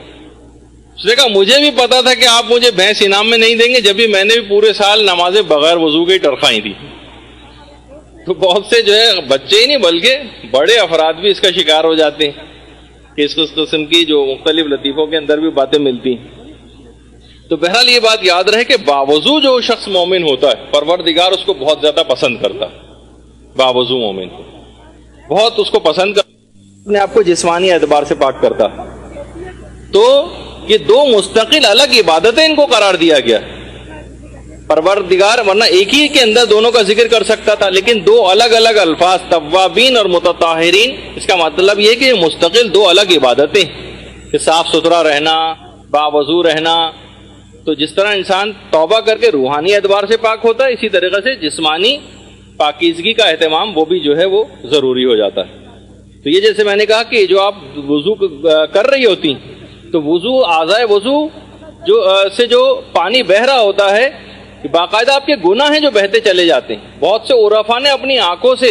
اس نے کہا مجھے بھی پتا تھا کہ آپ مجھے بھینس انعام میں نہیں دیں گے, جب بھی میں نے بھی پورے سال نمازیں بغیر وضو کے ٹرخائی تھی. تو بہت سے جو ہے بچے ہی نہیں بلکہ بڑے افراد بھی اس کا شکار ہو جاتے ہیں کہ اس قسم کی جو مختلف لطیفوں کے اندر بھی باتیں ملتی ہیں. تو بہرحال یہ بات یاد رہے کہ باوضو جو شخص مومن ہوتا ہے پروردگار اس کو بہت زیادہ پسند کرتا ہے. باوضو مومن کو بہت اس کو پسند کرتا, اپنے آپ کو جسمانی اعتبار سے پاک کرتا. تو یہ 2 مستقل الگ عبادتیں ان کو قرار دیا گیا. پروردگار ورنہ ایک ہی کے اندر دونوں کا ذکر کر سکتا تھا, لیکن 2 الگ الگ الفاظ توابین اور متطہرین. اس کا مطلب یہ کہ یہ مستقل 2 الگ عبادتیں کہ صاف ستھرا رہنا, باوضو رہنا. تو جس طرح انسان توبہ کر کے روحانی اعتبار سے پاک ہوتا ہے, اسی طریقے سے جسمانی پاکیزگی کا اہتمام وہ بھی جو ہے وہ ضروری ہو جاتا ہے. تو یہ جیسے میں نے کہا کہ جو آپ وضو کر رہی ہوتی تو وضو اعضائے وضو جو پانی بہ رہا ہوتا ہے باقاعدہ آپ کے گناہ ہیں جو بہتے چلے جاتے ہیں. بہت سے عرفا نے اپنی آنکھوں سے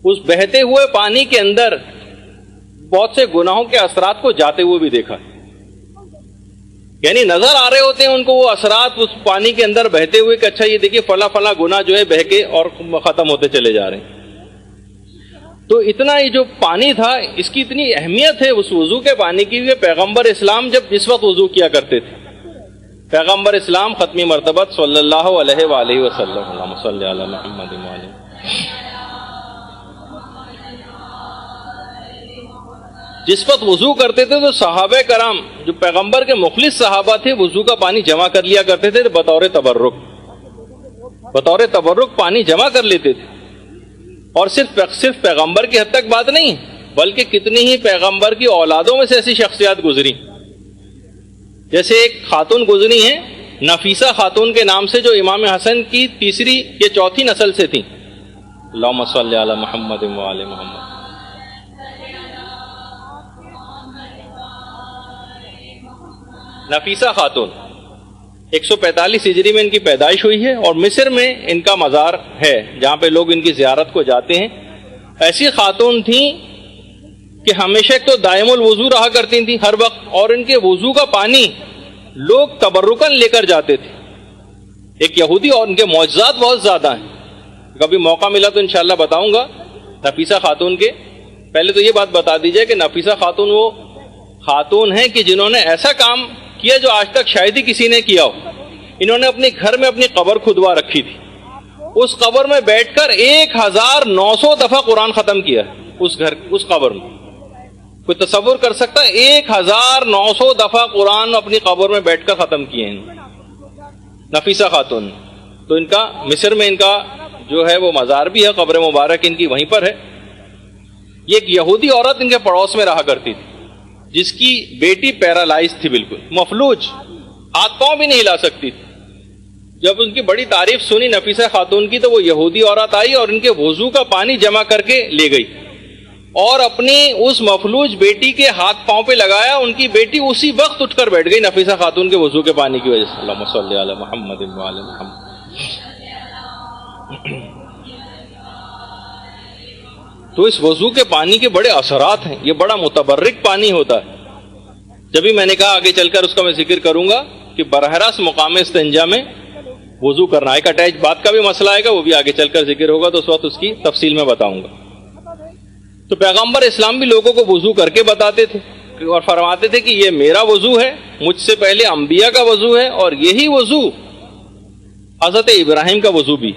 اس بہتے ہوئے پانی کے اندر بہت سے گناہوں کے اثرات کو جاتے ہوئے بھی دیکھا, یعنی نظر آ رہے ہوتے ہیں ان کو وہ اثرات اس پانی کے اندر بہتے ہوئے کہ اچھا یہ دیکھیے فلاں فلاں گناہ جو ہے بہ کے اور ختم ہوتے چلے جا رہے ہیں. تو اتنا یہ جو پانی تھا اس کی اتنی اہمیت ہے اس وضو کے پانی کی. پیغمبر اسلام جس وقت وضو کیا کرتے تھے, پیغمبر اسلام ختمی مرتبت صلی اللہ علیہ وآلہ وسلم, اللہم صلی علی محمد وآلہ, جس وقت وضو کرتے تھے تو صحابہ کرام جو پیغمبر کے مخلص صحابہ تھے وضو کا پانی جمع کر لیا کرتے تھے بطور تبرک پانی جمع کر لیتے تھے. اور صرف پیغمبر کی حد تک بات نہیں, بلکہ کتنی ہی پیغمبر کی اولادوں میں سے ایسی شخصیات گزری. جیسے ایک خاتون گزری ہیں نفیسہ خاتون کے نام سے, جو امام حسن کی 3 یا 4 نسل سے تھیں. اللہم صلی علی محمد وآل محمد. نفیسہ خاتون 145 ہجری میں ان کی پیدائش ہوئی ہے اور مصر میں ان کا مزار ہے جہاں پہ لوگ ان کی زیارت کو جاتے ہیں. ایسی خاتون تھیں کہ ہمیشہ ایک تو دائم الوضو رہا کرتی تھیں ہر وقت, اور ان کے وضو کا پانی لوگ تبرکن لے کر جاتے تھے. ایک یہودی, اور ان کے معجزات بہت زیادہ ہیں, کبھی موقع ملا تو انشاءاللہ بتاؤں گا نفیسہ خاتون کے. پہلے تو یہ بات بتا دی جائے کہ نفیسہ خاتون وہ خاتون ہیں کہ جنہوں نے ایسا کام کیا جو آج تک شاید ہی کسی نے کیا ہو. انہوں نے اپنے گھر میں اپنی قبر کھدوا رکھی تھی, اس قبر میں بیٹھ کر 1900 دفعہ قرآن ختم کیا اس قبر میں. کوئی تصور کر سکتا ہے 1900 دفعہ قرآن اپنی قبر میں بیٹھ کر ختم کیے ہیں نفیسہ خاتون. تو ان کا مصر میں ان کا جو ہے وہ مزار بھی ہے, قبر مبارک ان کی وہیں پر ہے. یہ ایک یہودی عورت ان کے پڑوس میں رہا کرتی تھی جس کی بیٹی پیرالائز تھی, بالکل مفلوج, ہاتھ پاؤں بھی نہیں ہلا سکتی تھی. جب ان کی بڑی تعریف سنی نفیسہ خاتون کی تو وہ یہودی عورت آئی اور ان کے وضو کا پانی جمع کر کے لے گئی اور اپنی اس مفلوج بیٹی کے ہاتھ پاؤں پہ لگایا. ان کی بیٹی اسی وقت اٹھ کر بیٹھ گئی نفیسہ خاتون کے وضو کے پانی کی وجہ سے. اللہم صلی علی محمد وآل محمد. تو اس وضو کے پانی کے بڑے اثرات ہیں, یہ بڑا متبرک پانی ہوتا ہے. جبھی میں نے کہا آگے چل کر اس کا میں ذکر کروں گا کہ براہ راست مقام استنجا میں وضو کرنا, ایک اٹیچ بات کا بھی مسئلہ آئے گا, وہ بھی آگے چل کر ذکر ہوگا تو اس وقت اس کی تفصیل میں بتاؤں گا. تو پیغمبر اسلام بھی لوگوں کو وضو کر کے بتاتے تھے اور فرماتے تھے کہ یہ میرا وضو ہے, مجھ سے پہلے انبیاء کا وضو ہے, اور یہی وضو حضرت ابراہیم کا وضو بھی.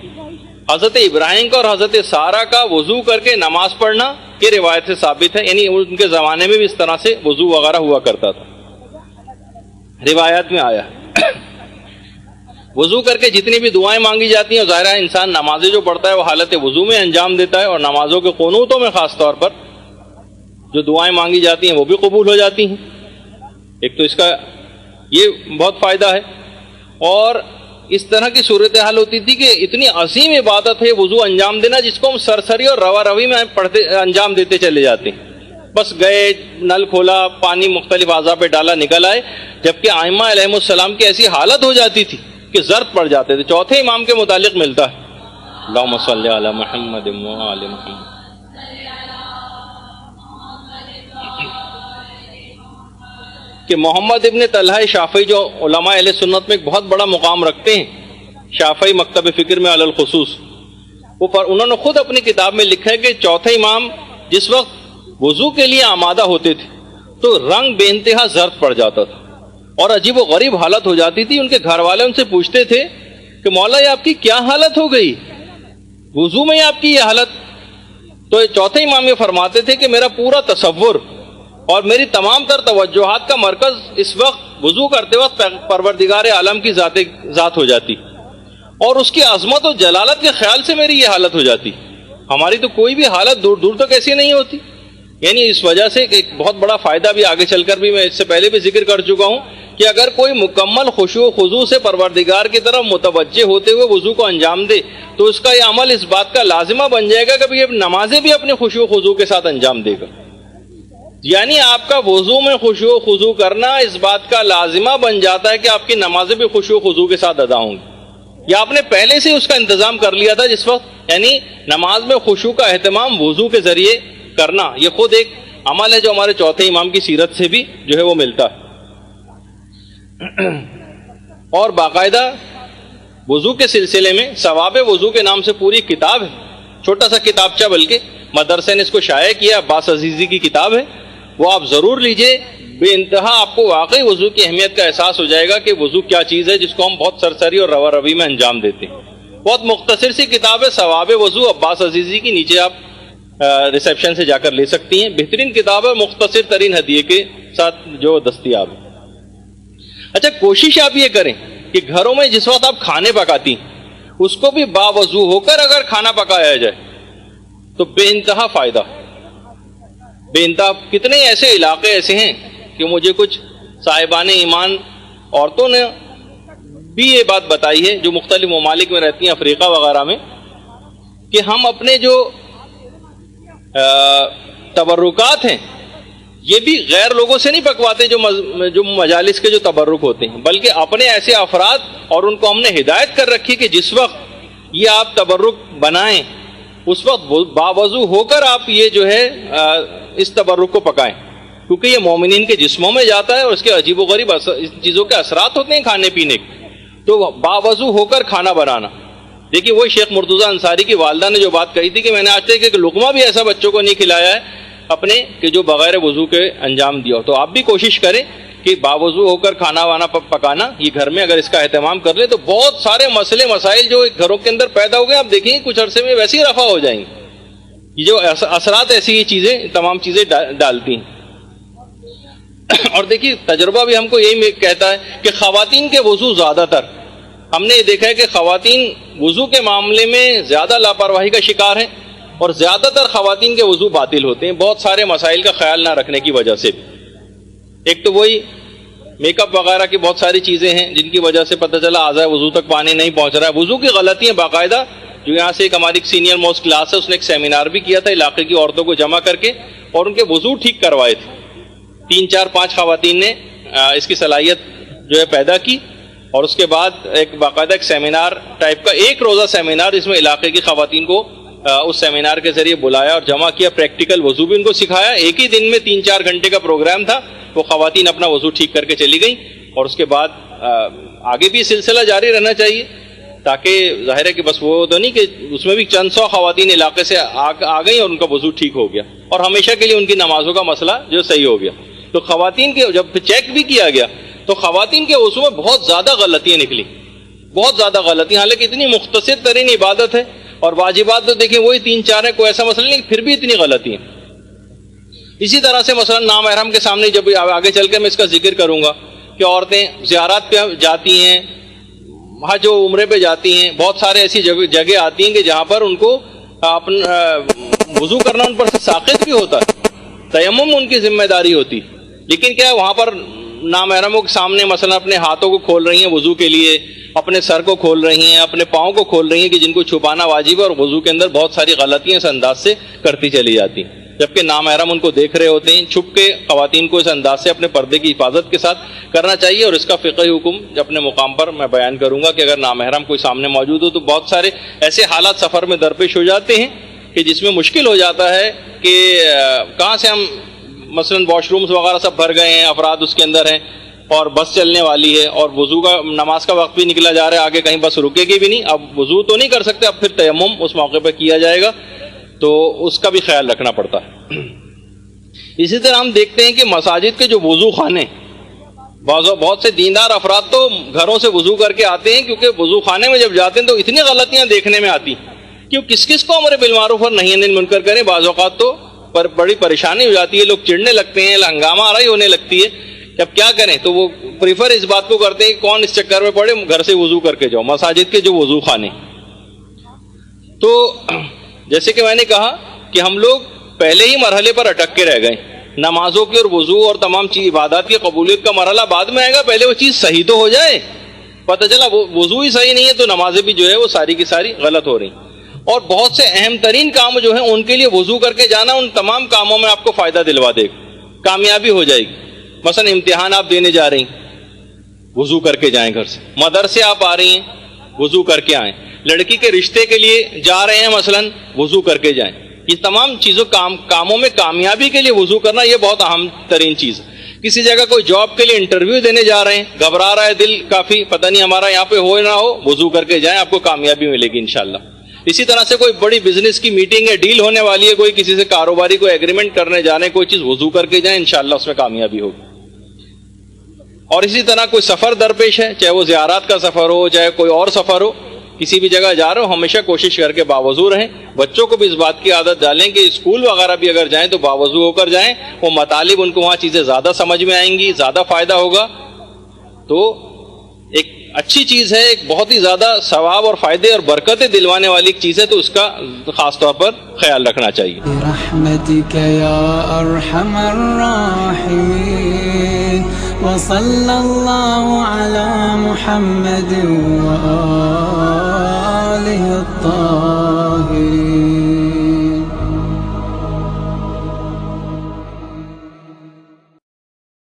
حضرت ابراہیم کا اور حضرت سارہ کا وضو کر کے نماز پڑھنا یہ روایت سے ثابت ہے, یعنی ان کے زمانے میں بھی اس طرح سے وضو وغیرہ ہوا کرتا تھا, روایات میں آیا. وضو کر کے جتنی بھی دعائیں مانگی جاتی ہیں, ظاہر ہے انسان نمازیں جو پڑھتا ہے وہ حالت وضو میں انجام دیتا ہے, اور نمازوں کے قنوتوں میں خاص طور پر جو دعائیں مانگی جاتی ہیں وہ بھی قبول ہو جاتی ہیں. ایک تو اس کا یہ بہت فائدہ ہے. اور اس طرح کی صورتحال ہوتی تھی کہ اتنی عظیم عبادت ہے وضو انجام دینا جس کو ہم سرسری اور روا روی میں پڑھتے انجام دیتے چلے جاتے ہیں. بس گئے, نل کھولا, پانی مختلف اعضاء پہ ڈالا, نکل آئے, جبکہ ائمہ علیہم السلام کی ایسی حالت ہو جاتی تھی کہ زرد پڑ جاتے تھے. چوتھے امام کے متعلق ملتا ہے اللہم صلی علی محمد وآل محمد. کہ محمد ابن طلحہ شافعی جو علماء اہل سنت میں ایک بہت بڑا مقام رکھتے ہیں, شافعی مکتب فکر میں علی الخصوص, انہوں نے خود اپنی کتاب میں لکھا ہے کہ چوتھے امام جس وقت وضو کے لیے آمادہ ہوتے تھے تو رنگ بے انتہا زرد پڑ جاتا تھا اور عجیب و غریب حالت ہو جاتی تھی. ان کے گھر والے ان سے پوچھتے تھے کہ مولا یہ آپ کی کیا حالت ہو گئی, وضو میں آپ کی یہ حالت؟ تو چوتھے امام یہ فرماتے تھے کہ میرا پورا تصور اور میری تمام تر توجہات کا مرکز اس وقت وضو کرتے وقت پروردگار عالم کی ذات ہو جاتی اور اس کی عظمت و جلالت کے خیال سے میری یہ حالت ہو جاتی. ہماری تو کوئی بھی حالت دور دور تک ایسی نہیں ہوتی. یعنی اس وجہ سے ایک بہت بڑا فائدہ بھی آگے چل کر بھی میں اس سے پہلے بھی ذکر کر چکا ہوں کہ اگر کوئی مکمل خشوع و خضوع سے پروردگار کی طرف متوجہ ہوتے ہوئے وضو کو انجام دے تو اس کا یہ عمل اس بات کا لازمہ بن جائے گا کہ یہ نمازیں بھی اپنے خشوع و خضوع کے ساتھ انجام دے گا. یعنی آپ کا وضو میں خشوع و خضوع کرنا اس بات کا لازمہ بن جاتا ہے کہ آپ کی نمازیں بھی خشوع و خضوع کے ساتھ ادا ہوں گی, یا آپ نے پہلے سے اس کا انتظام کر لیا تھا جس وقت. یعنی نماز میں خشوع کا اہتمام وضو کے ذریعے کرنا یہ خود ایک عمل ہے جو ہمارے چوتھے امام کی سیرت سے بھی جو ہے وہ ملتا ہے. اور باقاعدہ وضو کے سلسلے میں ثواب وضو کے نام سے پوری کتاب ہے, چھوٹا سا کتابچہ, بلکہ مدرسے نے اس کو شائع کیا, عباس عزیزی کی کتاب ہے, وہ آپ ضرور لیجئے. بے انتہا آپ کو واقعی وضو کی اہمیت کا احساس ہو جائے گا کہ وضو کیا چیز ہے جس کو ہم بہت سرسری اور روا روی میں انجام دیتے ہیں. بہت مختصر سی کتاب ہے ثواب وضو, عباس عزیزی کی, نیچے آپ ریسیپشن سے جا کر لے سکتی ہیں. بہترین کتاب ہے, مختصر ترین ہدیے کے ساتھ جو دستیاب ہے. اچھا, کوشش آپ یہ کریں کہ گھروں میں جس وقت آپ کھانے پکاتی ہیں اس کو بھی باوضو ہو کر اگر کھانا پکایا جائے تو بے انتہا فائدہ, بے انتہا. کتنے ایسے علاقے ایسے ہیں کہ مجھے کچھ صاحبان ایمان عورتوں نے بھی یہ بات بتائی ہے جو مختلف ممالک میں رہتی ہیں, افریقہ وغیرہ میں, کہ ہم اپنے جو تبرکات ہیں یہ بھی غیر لوگوں سے نہیں پکواتے جو مجالس کے جو تبرک ہوتے ہیں, بلکہ اپنے ایسے افراد, اور ان کو ہم نے ہدایت کر رکھی کہ جس وقت یہ آپ تبرک بنائیں اس وقت باوضو ہو کر آپ یہ جو ہے اس تبرک کو پکائیں, کیونکہ یہ مومنین کے جسموں میں جاتا ہے اور اس کے عجیب و غریب چیزوں کے اثرات ہوتے ہیں کھانے پینے کے. تو باوضو ہو کر کھانا بنانا. دیکھیے وہی شیخ مرتضیٰ انصاری کی والدہ نے جو بات کہی تھی کہ میں نے آج تک ایک لقمہ بھی ایسا بچوں کو نہیں کھلایا ہے اپنے کہ جو بغیر وضو کے انجام دیا ہو. تو آپ بھی کوشش کریں کہ باوضو ہو کر کھانا وانا پکانا, یہ گھر میں اگر اس کا اہتمام کر لیں تو بہت سارے مسئلے مسائل جو گھروں کے اندر پیدا ہو گئے آپ دیکھیں گے کچھ عرصے میں ویسے ہی رفع ہو جائیں گے. یہ جو اثرات ایسی یہ چیزیں تمام چیزیں ڈالتی ہیں. اور دیکھیے تجربہ بھی ہم کو یہی کہتا ہے کہ خواتین کے وضو زیادہ تر ہم نے یہ دیکھا ہے کہ خواتین وضو کے معاملے میں زیادہ لاپرواہی کا شکار ہیں اور زیادہ تر خواتین کے وضو باطل ہوتے ہیں بہت سارے مسائل کا خیال نہ رکھنے کی وجہ سے. ایک تو وہی میک اپ وغیرہ کی بہت ساری چیزیں ہیں جن کی وجہ سے پتہ چلا اعضاء وضو تک پانی نہیں پہنچ رہا ہے. وضو کی غلطیاں باقاعدہ جو یہاں سے ایک ہماری سینئر موسٹ کلاس ہے اس نے ایک سیمینار بھی کیا تھا علاقے کی عورتوں کو جمع کر کے اور ان کے وضو ٹھیک کروائے تھے. 3 4 5 خواتین نے اس کی صلاحیت جو ہے پیدا کی اور اس کے بعد ایک باقاعدہ ایک سیمینار ٹائپ کا ایک روزہ سیمینار جس میں علاقے کی خواتین کو اس سیمینار کے ذریعے بلایا اور جمع کیا, پریکٹیکل وضو بھی ان کو سکھایا. ایک ہی دن میں 3 4 گھنٹے کا پروگرام تھا. وہ خواتین اپنا وضو ٹھیک کر کے چلی گئیں اور اس کے بعد آگے بھی سلسلہ جاری رہنا چاہیے تاکہ ظاہر ہے کہ بس وہ تو نہیں کہ اس میں بھی چند سو خواتین علاقے سے آ گئیں اور ان کا وضو ٹھیک ہو گیا اور ہمیشہ کے لیے ان کی نمازوں کا مسئلہ جو صحیح ہو گیا. تو خواتین کے جب چیک بھی کیا گیا تو خواتین کے وضو میں بہت زیادہ غلطیاں نکلی, بہت زیادہ غلطیاں, حالانکہ اتنی مختصر ترین عبادت ہے اور واجبات تو دیکھیں وہی 3 4 ہیں, کوئی ایسا مسئلہ نہیں, پھر بھی اتنی غلطیاں. اسی طرح سے مثلا نامحرم کے سامنے جب آگے چل کے میں اس کا ذکر کروں گا کہ عورتیں زیارات پہ جاتی ہیں, حج و عمرے پہ جاتی ہیں, بہت سارے ایسی جگہ آتی ہیں کہ جہاں پر ان کو اپنا وضو کرنا ان پر ساقط بھی ہوتا ہے, تیمم ان کی ذمہ داری ہوتی, لیکن کیا وہاں پر نامحرموں کے سامنے مثلا اپنے ہاتھوں کو کھول رہی ہیں وضو کے لیے، اپنے سر کو کھول رہی ہیں، اپنے پاؤں کو کھول رہی ہیں کہ جن کو چھپانا واجب ہے، اور وضو کے اندر بہت ساری غلطیاں اس انداز سے کرتی چلی جاتی ہیں، جبکہ نامحرم ان کو دیکھ رہے ہوتے ہیں۔ چھپ کے خواتین کو اس انداز سے اپنے پردے کی حفاظت کے ساتھ کرنا چاہیے، اور اس کا فقہی حکم اپنے مقام پر میں بیان کروں گا کہ اگر نامحرم کوئی سامنے موجود ہو تو بہت سارے ایسے حالات سفر میں درپیش ہو جاتے ہیں کہ جس میں مشکل ہو جاتا ہے کہ کہاں سے ہم مثلا واش رومز وغیرہ سب بھر گئے ہیں، افراد اس کے اندر ہیں، اور بس چلنے والی ہے، اور وضو کا نماز کا وقت بھی نکلا جا رہا ہے، آگے کہیں بس رکے گی بھی نہیں، اب وضو تو نہیں کر سکتے، اب پھر تیمم اس موقع پہ کیا جائے گا، تو اس کا بھی خیال رکھنا پڑتا ہے۔ اسی طرح ہم دیکھتے ہیں کہ مساجد کے جو وضو خانے، بہت سے دیندار افراد تو گھروں سے وضو کر کے آتے ہیں، کیونکہ وضو خانے میں جب جاتے ہیں تو اتنی غلطیاں دیکھنے میں آتی کہ کس کو امر بالمعروف اور نہی عن المنکر کریں، بعض اوقات تو بڑی پریشانی ہو جاتی ہے، لوگ چڑھنے لگتے ہیں، ہنگامہ آرائی ہونے لگتی ہے، اب کیا کریں؟ تو وہ پریفر اس بات کو کرتے ہیں کہ کون اس چکر میں پڑے، گھر سے وضو کر کے جاؤ۔ مساجد کے جو وضو خانے، تو جیسے کہ میں نے کہا کہ ہم لوگ پہلے ہی مرحلے پر اٹک کے رہ گئے، نمازوں کی اور وضو اور تمام عبادات کی قبولیت کا مرحلہ بعد میں آئے گا، پہلے وہ چیز صحیح تو ہو جائے۔ پتہ چلا وضو ہی صحیح نہیں ہے تو نمازیں بھی جو ہے وہ ساری کی ساری غلط ہو رہی، اور بہت سے اہم ترین کام جو ہیں ان کے لیے وضو کر کے جانا ان تمام کاموں میں آپ کو فائدہ دلوا دے گا، کامیابی ہو جائے گی۔ مثلا امتحان آپ دینے جا رہی ہیں، وضو کر کے جائیں، گھر سے مدرسے آپ آ رہی ہیں، وضو کر کے آئیں، لڑکی کے رشتے کے لیے جا رہے ہیں مثلا، وضو کر کے جائیں۔ یہ تمام چیزوں کاموں میں کامیابی کے لیے وضو کرنا یہ بہت اہم ترین چیز ہے۔ کسی جگہ کوئی جاب کے لیے انٹرویو دینے جا رہے ہیں، گھبرا رہا ہے دل کافی، پتہ نہیں ہمارا یہاں پہ ہو نہ ہو، وضو کر کے جائیں، آپ کو کامیابی ملے گی انشاءاللہ۔ اسی طرح سے کوئی بڑی بزنس کی میٹنگ ہے، ڈیل ہونے والی ہے، کوئی کسی سے کاروباری کوئی ایگریمنٹ کرنے جا رہے ہیں، کوئی چیز وضو کر کے جائیں، انشاءاللہ اس میں کامیابی ہوگی۔ اور اسی طرح کوئی سفر درپیش ہے، چاہے وہ زیارات کا سفر ہو، چاہے کوئی اور سفر ہو، کسی بھی جگہ جا رہے ہو، ہمیشہ کوشش کر کے باوضو رہیں۔ بچوں کو بھی اس بات کی عادت ڈالیں کہ اسکول وغیرہ بھی اگر جائیں تو باوضو ہو کر جائیں، وہ مطالب ان کو وہاں چیزیں زیادہ سمجھ میں آئیں گی، زیادہ فائدہ ہوگا۔ تو ایک اچھی چیز ہے، ایک بہت ہی زیادہ ثواب اور فائدے اور برکتیں دلوانے والی ایک چیز ہے، تو اس کا خاص طور پر خیال رکھنا چاہیے۔ برحمتک یا ارحم الراحمین، وصلی اللہ علی محمد وآلہ الطاہرین۔